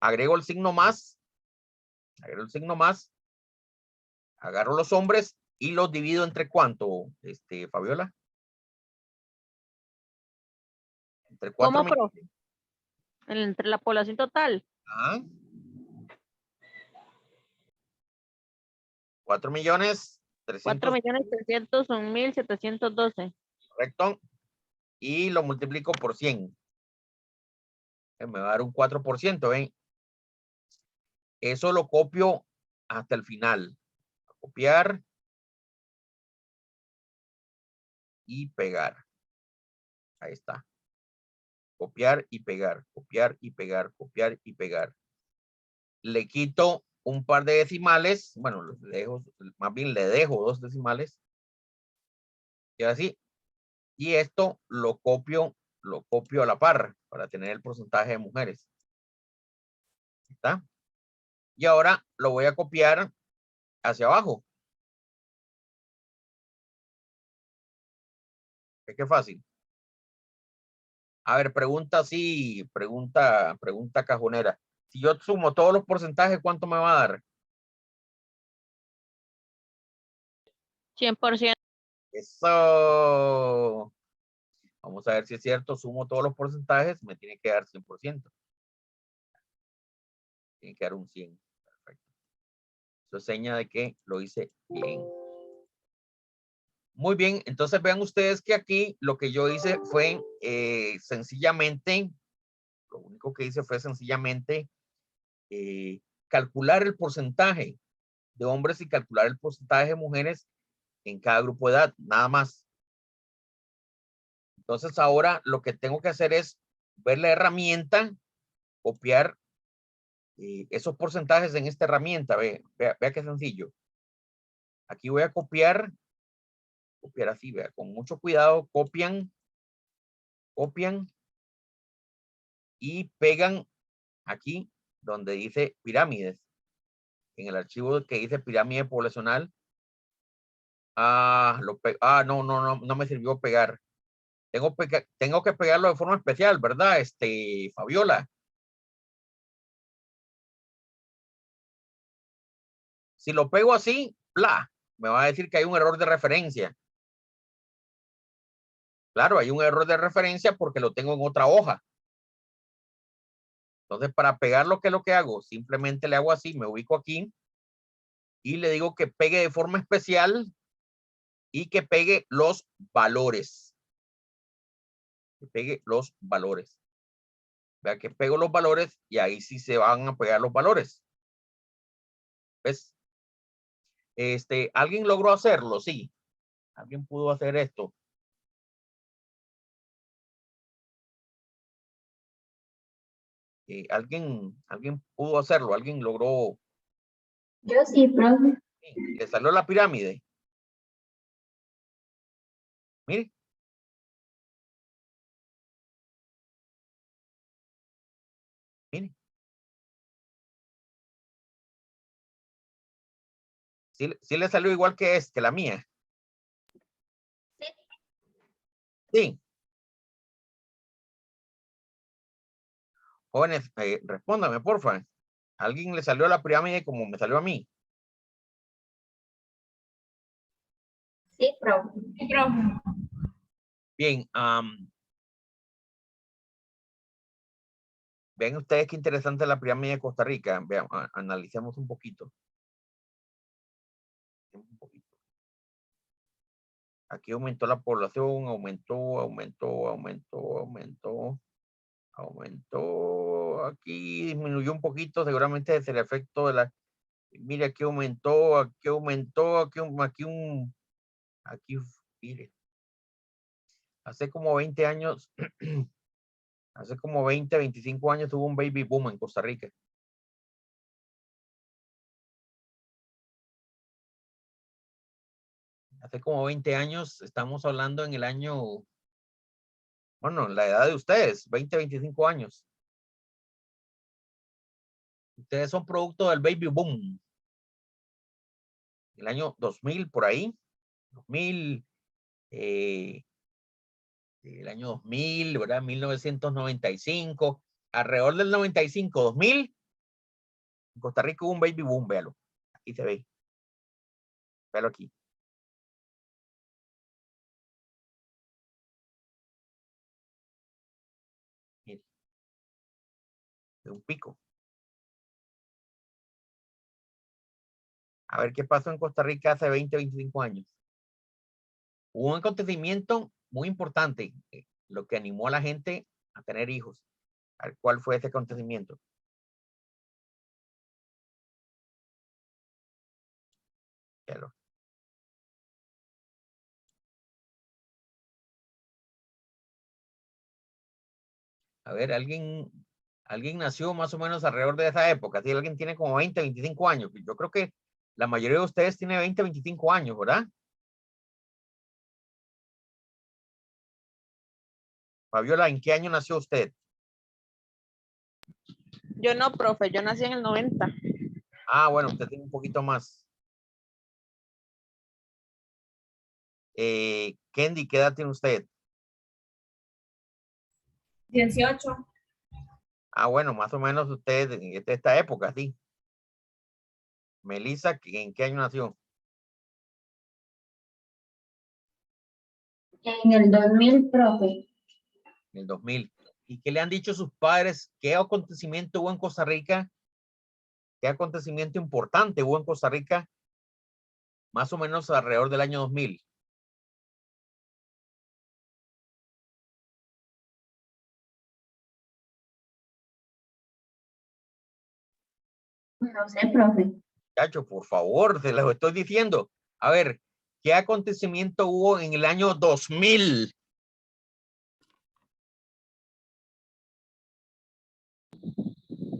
Agrego el signo más, agarro los hombres y los divido entre ¿cuánto, Fabiola? Entre 4 ¿Cómo, millones. profe? Entre la población total. 4.300.000. 4.301.712. Correcto. Y lo multiplico por 100. Me va a dar un 4%, ¿ven? Eso lo copio hasta el final. Copiar y pegar. Ahí está. Copiar y pegar, copiar y pegar, copiar y pegar. Le quito un par de decimales. Bueno, más bien le dejo 2 decimales. Y así. Y esto lo copio a la par para tener el porcentaje de mujeres. ¿Está? Y ahora lo voy a copiar hacia abajo. Qué fácil. A ver, pregunta así, pregunta cajonera. Si yo sumo todos los porcentajes, ¿cuánto me va a dar? 100%. Eso. Vamos a ver si es cierto. Sumo todos los porcentajes, me tiene que dar 100%. Tiene que dar un 100. Perfecto. Eso es seña de que lo hice bien. Muy bien, entonces vean ustedes que aquí lo que yo hice fue sencillamente, lo único que hice fue sencillamente calcular el porcentaje de hombres y calcular el porcentaje de mujeres en cada grupo de edad, nada más. Entonces ahora lo que tengo que hacer es ver la herramienta, copiar esos porcentajes en esta herramienta. Vea qué sencillo. Aquí voy a copiar así, vea, con mucho cuidado, copian y pegan aquí donde dice pirámides. En el archivo que dice pirámide poblacional. No me sirvió pegar. Tengo que pegarlo de forma especial, ¿verdad? Fabiola. Si lo pego así, me va a decir que hay un error de referencia. Claro, hay un error de referencia porque lo tengo en otra hoja. Entonces, para pegarlo, ¿qué es lo que hago? Simplemente le hago así, me ubico aquí y le digo que pegue de forma especial y que pegue los valores. Que pegue los valores. Vea que pego los valores y ahí sí se van a pegar los valores. ¿Ves? ¿Alguien logró hacerlo? Sí. ¿Alguien pudo hacer esto? ¿Alguien pudo hacerlo? ¿Alguien logró? Yo sí, profe. ¿Le salió la pirámide? Mire. Mire. Sí le salió igual que la mía. Sí. Jóvenes, respóndame, porfa. ¿Alguien le salió la pirámide como me salió a mí? Sí, profe. Sí, profe. Bien. Vean ustedes qué interesante la pirámide de Costa Rica. Vean, analicemos un poquito. Aquí aumentó la población, aumentó. Aquí disminuyó un poquito, seguramente es el efecto de la. Mire, aquí aumentó, aquí, mire. Hace como 20 años, hace como 20, 25 años hubo un baby boom en Costa Rica. Hace como 20 años, estamos hablando en el año, bueno, la edad de ustedes, 20, 25 años. Ustedes son producto del baby boom. El año 2000, por ahí. 2000, el año 2000, ¿verdad? 1995. Alrededor del 95, 2000, en Costa Rica hubo un baby boom, véalo. Aquí se ve. Véalo aquí. Mire. De un pico. A ver qué pasó en Costa Rica hace 20, 25 años. Hubo un acontecimiento muy importante, lo que animó a la gente a tener hijos. A ver, ¿cuál fue ese acontecimiento? Claro. A ver, alguien nació más o menos alrededor de esa época. Si alguien tiene como 20, 25 años. Yo creo que la mayoría de ustedes tiene 20, 25 años, ¿verdad? Fabiola, ¿en qué año nació usted? Yo no, profe, yo nací en el 90. Ah, bueno, usted tiene un poquito más. Kendi, ¿qué edad tiene usted? 18. Ah, bueno, más o menos usted de esta época, sí. Melissa, ¿en qué año nació? En el 2000, profe. En el 2000. ¿Y qué le han dicho sus padres? ¿Qué acontecimiento hubo en Costa Rica? ¿Qué acontecimiento importante hubo en Costa Rica? Más o menos alrededor del año 2000. No sé, profe. Chacho, por favor, te lo estoy diciendo. A ver, ¿qué acontecimiento hubo en el año 2000?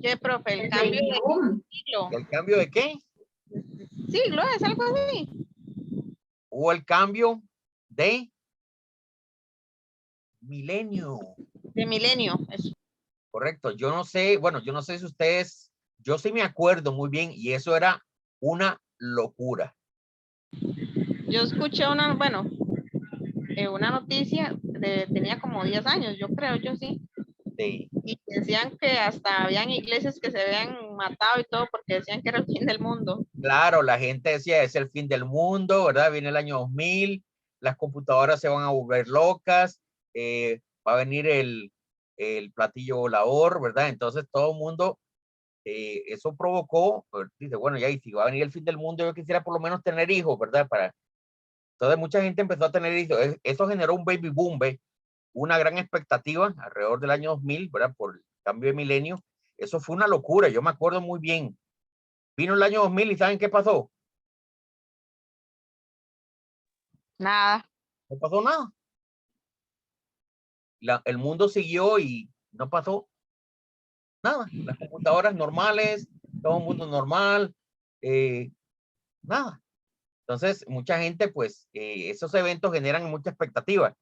¿Qué, profe? El El cambio baby de boom. siglo. ¿El cambio de qué? Siglo es algo así. Hubo el cambio de milenio. De milenio. Eso. Correcto. Yo no sé, bueno, yo no sé si ustedes, yo sí me acuerdo muy bien y eso era una locura. Yo escuché una noticia tenía como 10 años, yo creo, yo sí. Sí. Y decían que hasta habían iglesias que se habían matado y todo porque decían que era el fin del mundo. Claro, la gente decía, es el fin del mundo, ¿verdad? Viene el año 2000, las computadoras se van a volver locas, va a venir el platillo volador, ¿verdad? Entonces todo el mundo, eso provocó, pues, dice, bueno, ya, y si va a venir el fin del mundo, yo quisiera por lo menos tener hijos, ¿verdad? Entonces mucha gente empezó a tener hijos. Eso generó un baby boom, ¿ve? Una gran expectativa alrededor del año 2000, ¿verdad? Por el cambio de milenio. Eso fue una locura, yo me acuerdo muy bien. Vino el año 2000 y ¿saben qué pasó? Nada. No pasó nada. El mundo siguió y no pasó nada. Las computadoras normales, todo el mundo normal, nada. Entonces, mucha gente, pues, esos eventos generan mucha expectativa.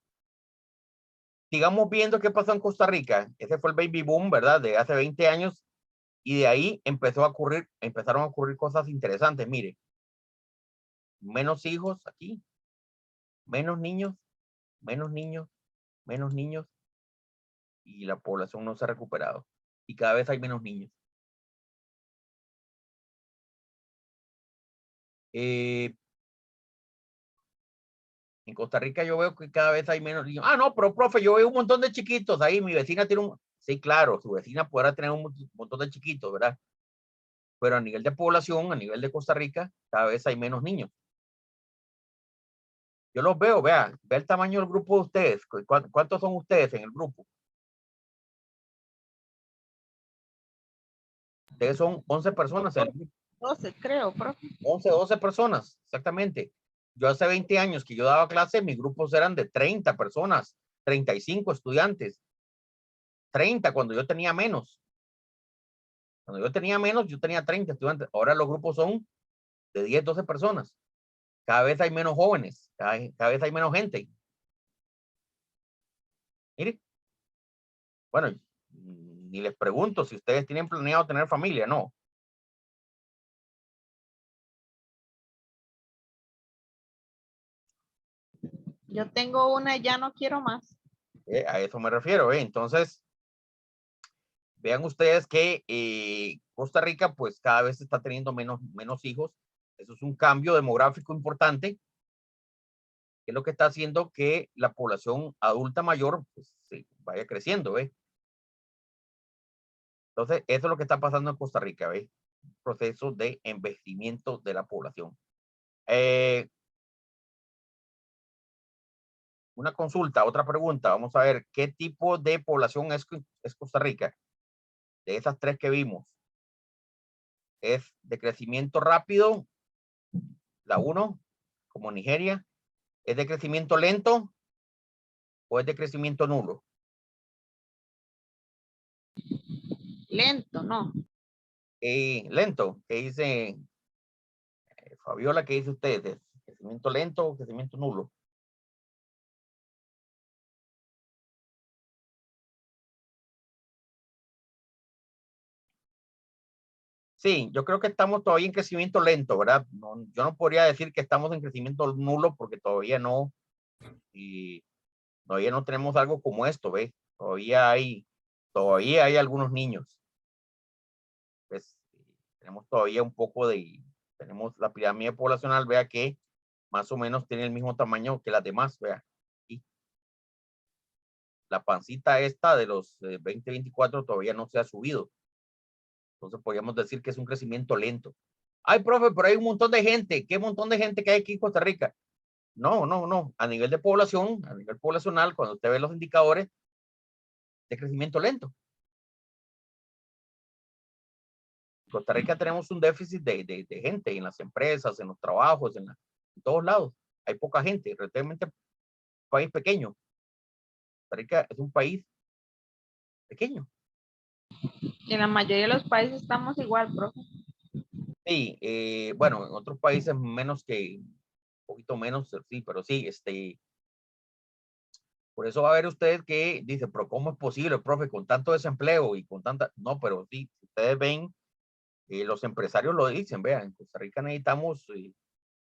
Sigamos viendo qué pasó en Costa Rica. Ese fue el baby boom, ¿verdad? De hace 20 años. Y de ahí empezaron a ocurrir cosas interesantes. Mire, menos hijos aquí, menos niños, menos niños, menos niños. Y la población no se ha recuperado. Y cada vez hay menos niños. En Costa Rica yo veo que cada vez hay menos niños. Ah, no, pero profe, yo veo un montón de chiquitos ahí. Mi vecina tiene un... Sí, claro, su vecina podrá tener un montón de chiquitos, ¿verdad? Pero a nivel de población, a nivel de Costa Rica, cada vez hay menos niños. Yo los veo, vea el tamaño del grupo de ustedes. ¿Cuántos son ustedes en el grupo? Ustedes son 11 personas en el grupo. 12, creo, profe. 11, 12 personas, exactamente. Yo hace 20 años que yo daba clases, mis grupos eran de 30 personas, 35 estudiantes, 30 cuando yo tenía menos. Cuando yo tenía menos, yo tenía 30 estudiantes. Ahora los grupos son de 10, 12 personas. Cada vez hay menos jóvenes, cada vez hay menos gente. Mire, bueno, ni les pregunto si ustedes tienen planeado tener familia, no. Yo tengo una y ya no quiero más. A eso me refiero. Entonces, vean ustedes que Costa Rica, pues cada vez está teniendo menos hijos. Eso es un cambio demográfico importante, que es lo que está haciendo que la población adulta mayor pues, vaya creciendo. Entonces, eso es lo que está pasando en Costa Rica. Un proceso de envejecimiento de la población. Una consulta, otra pregunta. Vamos a ver qué tipo de población es Costa Rica. de esas tres que vimos, es de crecimiento rápido, la 1, como Nigeria, es de crecimiento lento o es de crecimiento nulo. Lento, ¿no? Lento, ¿qué dice Fabiola? ¿Qué dice usted? ¿Es crecimiento lento o crecimiento nulo? Sí, yo creo que estamos todavía en crecimiento lento, ¿verdad? No, yo no podría decir que estamos en crecimiento nulo porque todavía no, y todavía no tenemos algo como esto, ¿ves? Todavía hay algunos niños. Pues tenemos todavía un poco tenemos la pirámide poblacional, vea que más o menos tiene el mismo tamaño que las demás, vea. Y la pancita esta de los 2024 todavía no se ha subido. Entonces podríamos decir que es un crecimiento lento. Ay, profe, pero hay un montón de gente. ¿Qué montón de gente que hay aquí en Costa Rica? No, no, no. A nivel de población, a nivel poblacional, cuando usted ve los indicadores de crecimiento lento. En Costa Rica tenemos un déficit de gente en las empresas, en los trabajos, en todos lados. Hay poca gente, relativamente un país pequeño. Costa Rica es un país pequeño. En la mayoría de los países estamos igual, profe. Sí, bueno, en otros países menos un poquito menos, sí, pero sí, por eso va a ver usted que dice, pero ¿cómo es posible, profe, con tanto desempleo y con tanta, no, pero sí, ustedes ven, los empresarios lo dicen, vean, en Costa Rica necesitamos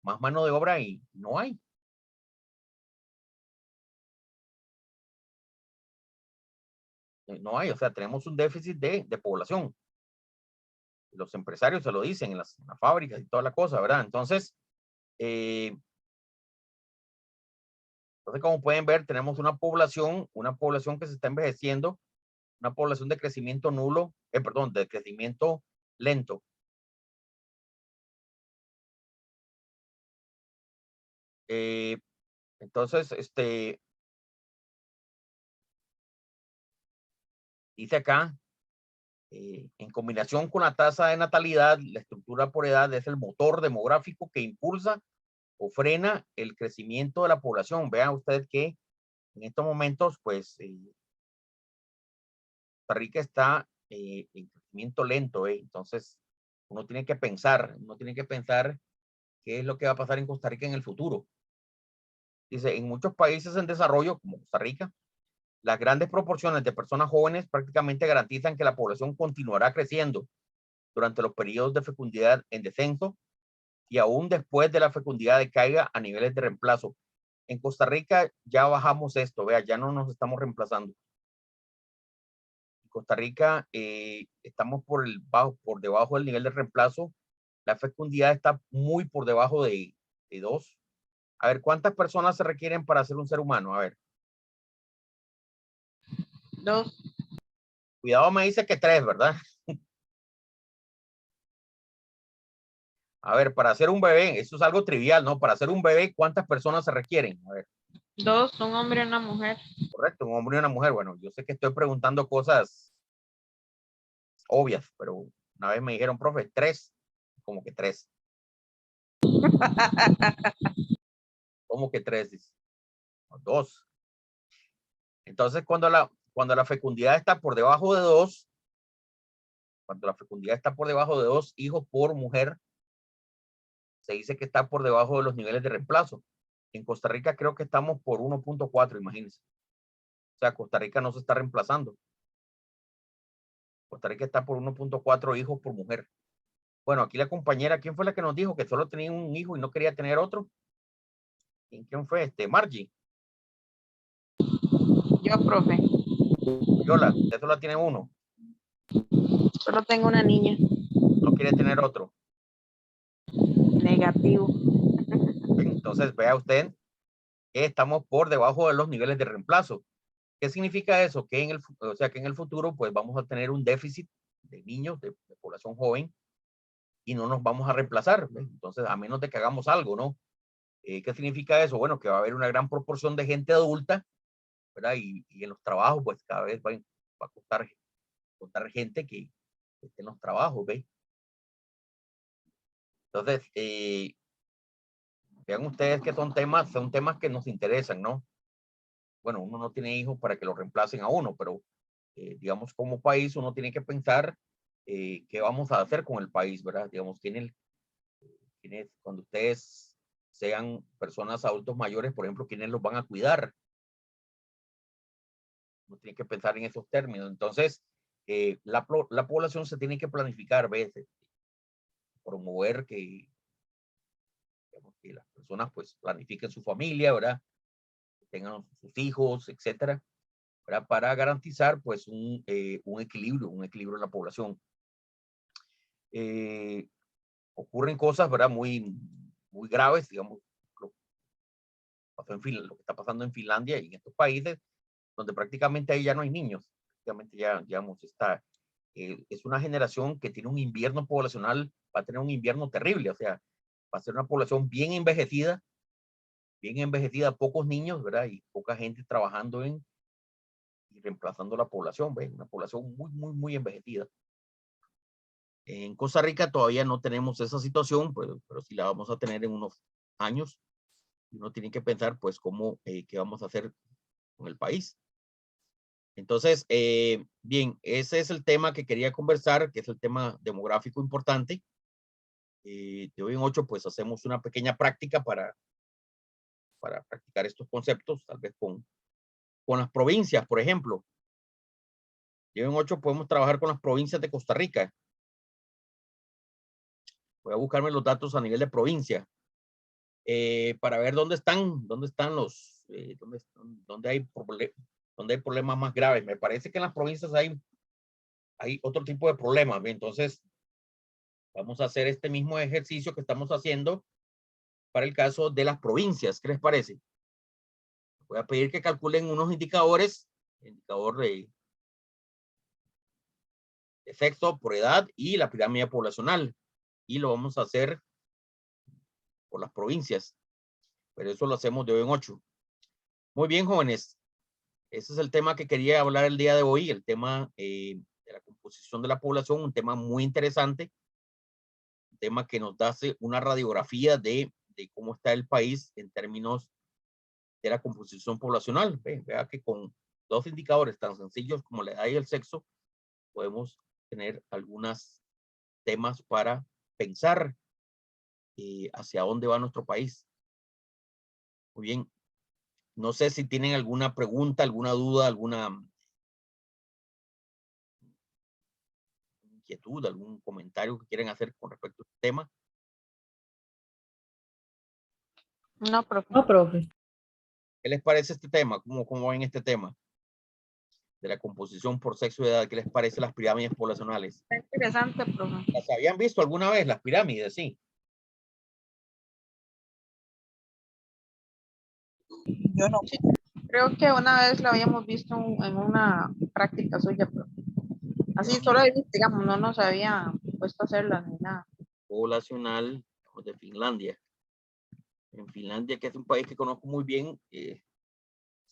más mano de obra y no hay. No hay, o sea, tenemos un déficit de población. Los empresarios se lo dicen en las fábricas y toda la cosa, ¿verdad? Entonces, como pueden ver, tenemos una población que se está envejeciendo, una población de crecimiento nulo, perdón, de crecimiento lento. Entonces, dice acá, en combinación con la tasa de natalidad, la estructura por edad es el motor demográfico que impulsa o frena el crecimiento de la población. Vean ustedes que en estos momentos, pues, Costa Rica está en crecimiento lento, entonces uno tiene que pensar qué es lo que va a pasar en Costa Rica en el futuro. Dice, en muchos países en desarrollo, como Costa Rica, las grandes proporciones de personas jóvenes prácticamente garantizan que la población continuará creciendo durante los periodos de fecundidad en descenso y aún después de la fecundidad decaiga a niveles de reemplazo. En Costa Rica ya bajamos esto, vea, ya no nos estamos reemplazando. En Costa Rica estamos por debajo del nivel de reemplazo. La fecundidad está muy por debajo de 2. A ver, ¿cuántas personas se requieren para ser un ser humano? A ver. 2. Cuidado, me dice que 3, ¿verdad? A ver, para hacer un bebé, eso es algo trivial, ¿no? Para hacer un bebé, ¿cuántas personas se requieren? A ver. 2, un hombre y una mujer. Correcto, un hombre y una mujer. Bueno, yo sé que estoy preguntando cosas obvias, pero una vez me dijeron, profe, 3. Como que 3. ¿Cómo que 3? 2. Entonces, cuando la fecundidad está por debajo de 2, cuando la fecundidad está por debajo de 2 hijos por mujer, se dice que está por debajo de los niveles de reemplazo. En Costa Rica creo que estamos por 1.4, imagínense. O sea, Costa Rica no se está reemplazando. Costa Rica está por 1.4 hijos por mujer. Bueno, aquí la compañera, ¿quién fue la que nos dijo que solo tenía un hijo y no quería tener otro? ¿Quién fue? Margie. Yo, profe. Yola, usted solo tiene uno. Solo tengo una niña. No quiere tener otro. Negativo. Entonces, vea usted que estamos por debajo de los niveles de reemplazo. ¿Qué significa eso? Que en el futuro, pues vamos a tener un déficit de niños, de población joven, y no nos vamos a reemplazar. ¿Ves? Entonces, a menos de que hagamos algo, ¿no? ¿Qué significa eso? Bueno, que va a haber una gran proporción de gente adulta, ¿verdad? Y en los trabajos, pues cada vez va a costar encontrar gente que esté en los trabajos, ¿ve? Entonces, vean ustedes que son temas que nos interesan, ¿no? Bueno, uno no tiene hijos para que lo reemplacen a uno, pero digamos, como país, uno tiene que pensar qué vamos a hacer con el país, ¿verdad? Digamos, cuando ustedes sean personas adultos mayores, por ejemplo, ¿quiénes los van a cuidar? Uno tiene que pensar en esos términos. Entonces, la población se tiene que planificar, ¿ves? Promover que las personas pues planifiquen su familia, ¿verdad? Que tengan sus hijos, etcétera, ¿verdad? Para garantizar pues un equilibrio en la población. Ocurren cosas, ¿verdad? Muy graves, digamos, lo que está pasando en Finlandia y en estos países donde prácticamente ahí ya no hay niños. Prácticamente ya, digamos, es una generación que tiene un invierno poblacional, va a tener un invierno terrible, o sea, va a ser una población bien envejecida, pocos niños, ¿verdad? Y poca gente trabajando y reemplazando la población, ¿ves? Una población muy envejecida. En Costa Rica todavía no tenemos esa situación, pero sí la vamos a tener en unos años. Uno tiene que pensar, pues, qué vamos a hacer con el país. Entonces, bien, ese es el tema que quería conversar, que es el tema demográfico importante. De hoy en 8, pues, hacemos una pequeña práctica para practicar estos conceptos, tal vez con las provincias, por ejemplo. De hoy en 8 podemos trabajar con las provincias de Costa Rica. Voy a buscarme los datos a nivel de provincia para ver dónde están los, dónde hay problemas más graves. Me parece que en las provincias hay otro tipo de problemas. Entonces, vamos a hacer este mismo ejercicio que estamos haciendo para el caso de las provincias. ¿Qué les parece? Voy a pedir que calculen unos indicadores, indicador de sexo por edad y la pirámide poblacional. Y lo vamos a hacer por las provincias. Pero eso lo hacemos de hoy en 8. Muy bien, jóvenes. Ese es el tema que quería hablar el día de hoy, el tema de la composición de la población, un tema muy interesante, un tema que nos da una radiografía de cómo está el país en términos de la composición poblacional. Vea que con 2 indicadores tan sencillos como la edad y el sexo, podemos tener algunos temas para pensar hacia dónde va nuestro país. Muy bien. No sé si tienen alguna pregunta, alguna duda, alguna inquietud, algún comentario que quieran hacer con respecto a este tema. No, profe. No, profe. ¿Qué les parece este tema? ¿Cómo ven este tema? De la composición por sexo y edad, ¿qué les parece las pirámides poblacionales? Está interesante, profe. ¿Las habían visto alguna vez, las pirámides? Sí. Yo no. Creo que una vez lo habíamos visto en una práctica suya, profe. Así solo, digamos, no nos había puesto a hacerla ni nada. Poblacional de Finlandia. En Finlandia, que es un país que conozco muy bien, es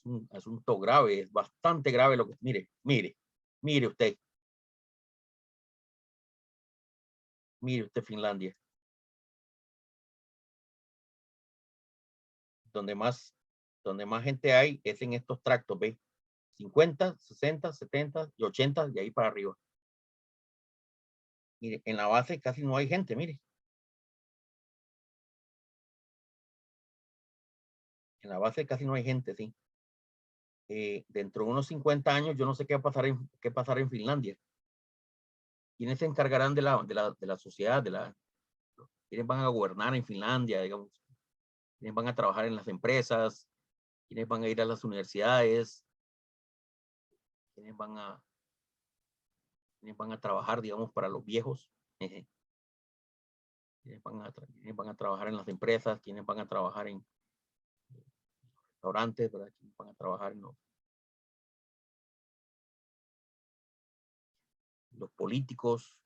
un asunto grave, es bastante grave lo que... Mire usted. Mire usted Finlandia. Donde más gente hay es en estos tractos, ¿ve? 50, 60, 70 y 80, de ahí para arriba. Mire, en la base casi no hay gente, mire. En la base casi no hay gente, sí. Dentro de unos 50 años, yo no sé qué va a pasar en Finlandia. ¿Quiénes se encargarán de la sociedad? ¿Quiénes van a gobernar en Finlandia, digamos? ¿Quiénes van a trabajar en las empresas? ¿Quiénes van a ir a las universidades? ¿Quiénes van a trabajar, digamos, para los viejos? ¿Quiénes van a trabajar en las empresas? ¿Quiénes van a trabajar en restaurantes? ¿Verdad? ¿Quiénes van a trabajar en los políticos?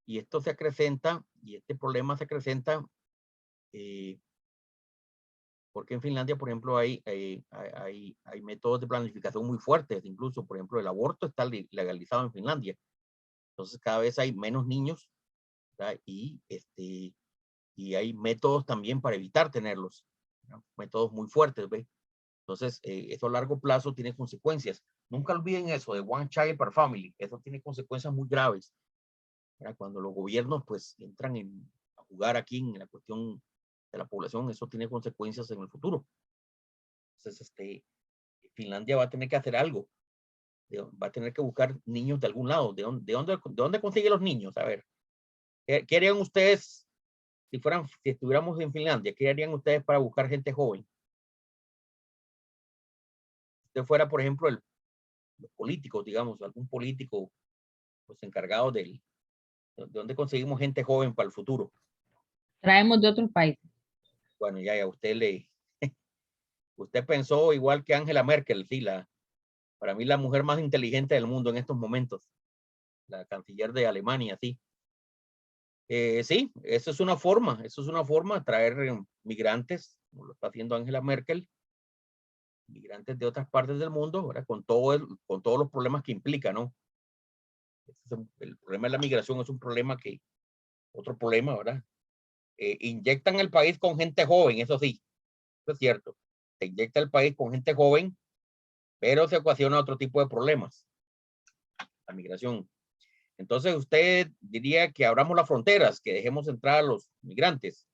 Y esto se acrecenta, y este problema se acrecenta Porque en Finlandia, por ejemplo, hay métodos de planificación muy fuertes. Incluso, por ejemplo, el aborto está legalizado en Finlandia. Entonces, cada vez hay menos niños, ¿verdad? Y hay métodos también para evitar tenerlos, ¿verdad? Métodos muy fuertes, ¿ves? Entonces, eso a largo plazo tiene consecuencias. Nunca olviden eso de one child per family. Eso tiene consecuencias muy graves, ¿verdad? Cuando los gobiernos pues entran a jugar aquí en la cuestión de la población, eso tiene consecuencias en el futuro. Entonces, Finlandia va a tener que hacer algo. Va a tener que buscar niños de algún lado. ¿De dónde consigue los niños? A ver, ¿qué harían ustedes si estuviéramos en Finlandia? ¿Qué harían ustedes para buscar gente joven? Si usted fuera, por ejemplo, los políticos, digamos, algún político pues encargado de dónde conseguimos gente joven para el futuro. Traemos de otros países. Bueno, ya usted pensó igual que Angela Merkel, sí, para mí la mujer más inteligente del mundo en estos momentos, la canciller de Alemania, sí. Sí, eso es una forma de traer migrantes, como lo está haciendo Angela Merkel, migrantes de otras partes del mundo, ¿verdad? Con todos los problemas que implica, ¿no? El problema de la migración es otro problema, ¿verdad? Inyectan el país con gente joven, eso sí, eso es cierto. Se inyecta el país con gente joven, pero se ocasiona otro tipo de problemas, la migración. Entonces usted diría que abramos las fronteras, que dejemos entrar a los migrantes.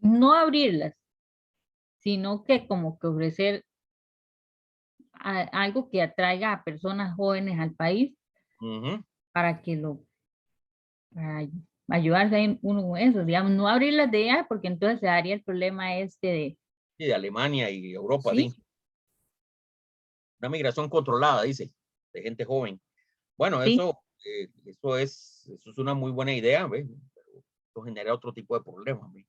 No abrirlas, sino que como que ofrecer algo que atraiga a personas jóvenes al país para que para ayudarse ahí uno con eso, digamos, no abrirlas de allá porque entonces se daría el problema de... Sí, de Alemania y Europa, Sí. sí. Una migración controlada, dice, de gente joven. Bueno, Sí. eso es una muy buena idea, ¿ves? Pero eso genera otro tipo de problemas, ¿ves?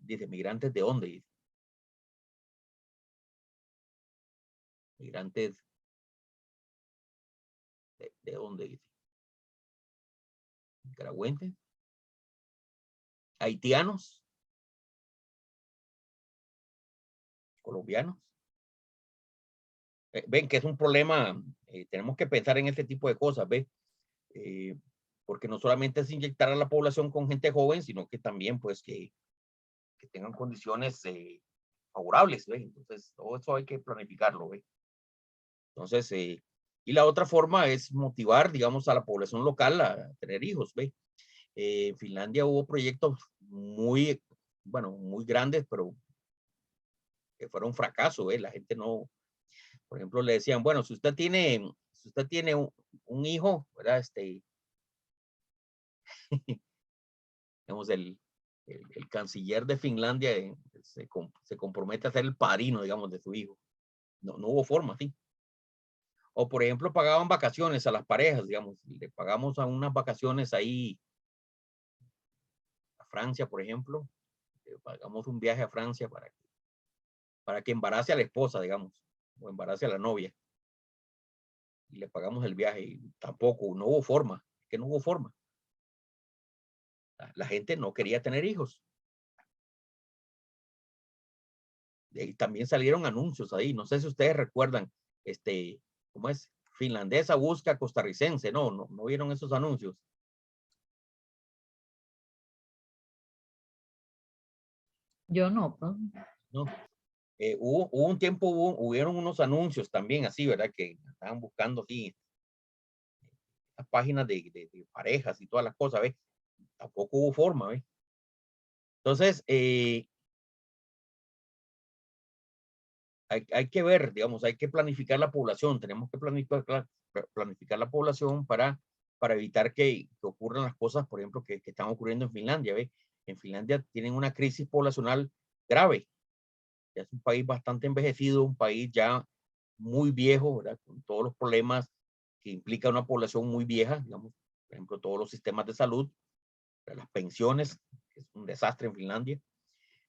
Dice, ¿migrantes de dónde? Dice. Migrantes de dónde, dice. Nicaragüenses, haitianos, colombianos. Ven que es un problema, tenemos que pensar en este tipo de cosas, ¿ves? Porque no solamente es inyectar a la población con gente joven, sino que también pues que tengan condiciones favorables, ¿ves? Entonces todo eso hay que planificarlo, ¿ves? Entonces, y la otra forma es motivar, digamos, a la población local a tener hijos, ¿ves? En Finlandia hubo proyectos muy grandes, pero que fueron un fracaso, ¿ves? La gente no, por ejemplo, le decían, bueno, si usted tiene un hijo, ¿verdad? Digamos, el canciller de Finlandia se compromete a ser el padrino, digamos, de su hijo. No hubo forma, sí. O, por ejemplo, pagaban vacaciones a las parejas, digamos, le pagamos a unas vacaciones ahí a Francia, por ejemplo, le pagamos un viaje a Francia para que embarace a la esposa, digamos, o embarace a la novia. Y le pagamos el viaje y tampoco, no hubo forma, que no hubo forma. La gente no quería tener hijos. Y también salieron anuncios ahí, no sé si ustedes recuerdan, ¿cómo es? Finlandesa busca costarricense, no vieron esos anuncios. Yo no, pues. No. Hubo un tiempo, hubieron unos anuncios también así, ¿verdad? Que estaban buscando así, las páginas de parejas y todas las cosas, ¿ves? Tampoco hubo forma, ¿ves? Entonces, hay que ver, digamos, hay que planificar la población, tenemos que planificar la población para evitar que ocurran las cosas, por ejemplo, que están ocurriendo en Finlandia, ¿ves? En Finlandia tienen una crisis poblacional grave. Ya es un país bastante envejecido, un país ya muy viejo, ¿verdad? Con todos los problemas que implica una población muy vieja, digamos, por ejemplo, todos los sistemas de salud, las pensiones, que es un desastre en Finlandia.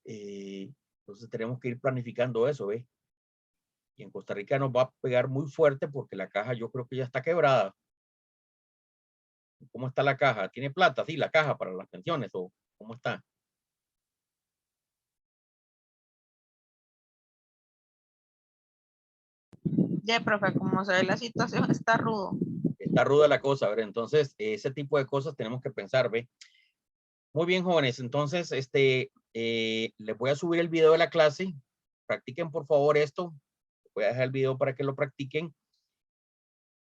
Entonces tenemos que ir planificando eso, ¿ves? Y en Costa Rica nos va a pegar muy fuerte porque la caja yo creo que ya está quebrada. ¿Cómo está la caja? ¿Tiene plata? Sí, la caja para las pensiones, ¿o cómo está? Ya, profe, como se ve la situación, está rudo. Está ruda la cosa, ¿verdad? Entonces, ese tipo de cosas tenemos que pensar, ¿ve? Muy bien, jóvenes. Entonces, les voy a subir el video de la clase. Practiquen, por favor, esto. Voy a dejar el video para que lo practiquen.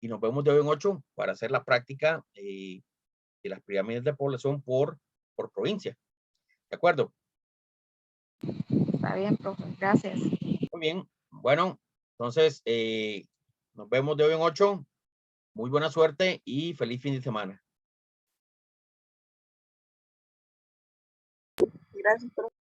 Y nos vemos de hoy en 8 para hacer la práctica de las pirámides de población por provincia. ¿De acuerdo? Está bien, profe. Gracias. Muy bien. Bueno, entonces, nos vemos de hoy en 8. Muy buena suerte y feliz fin de semana. Gracias, profe.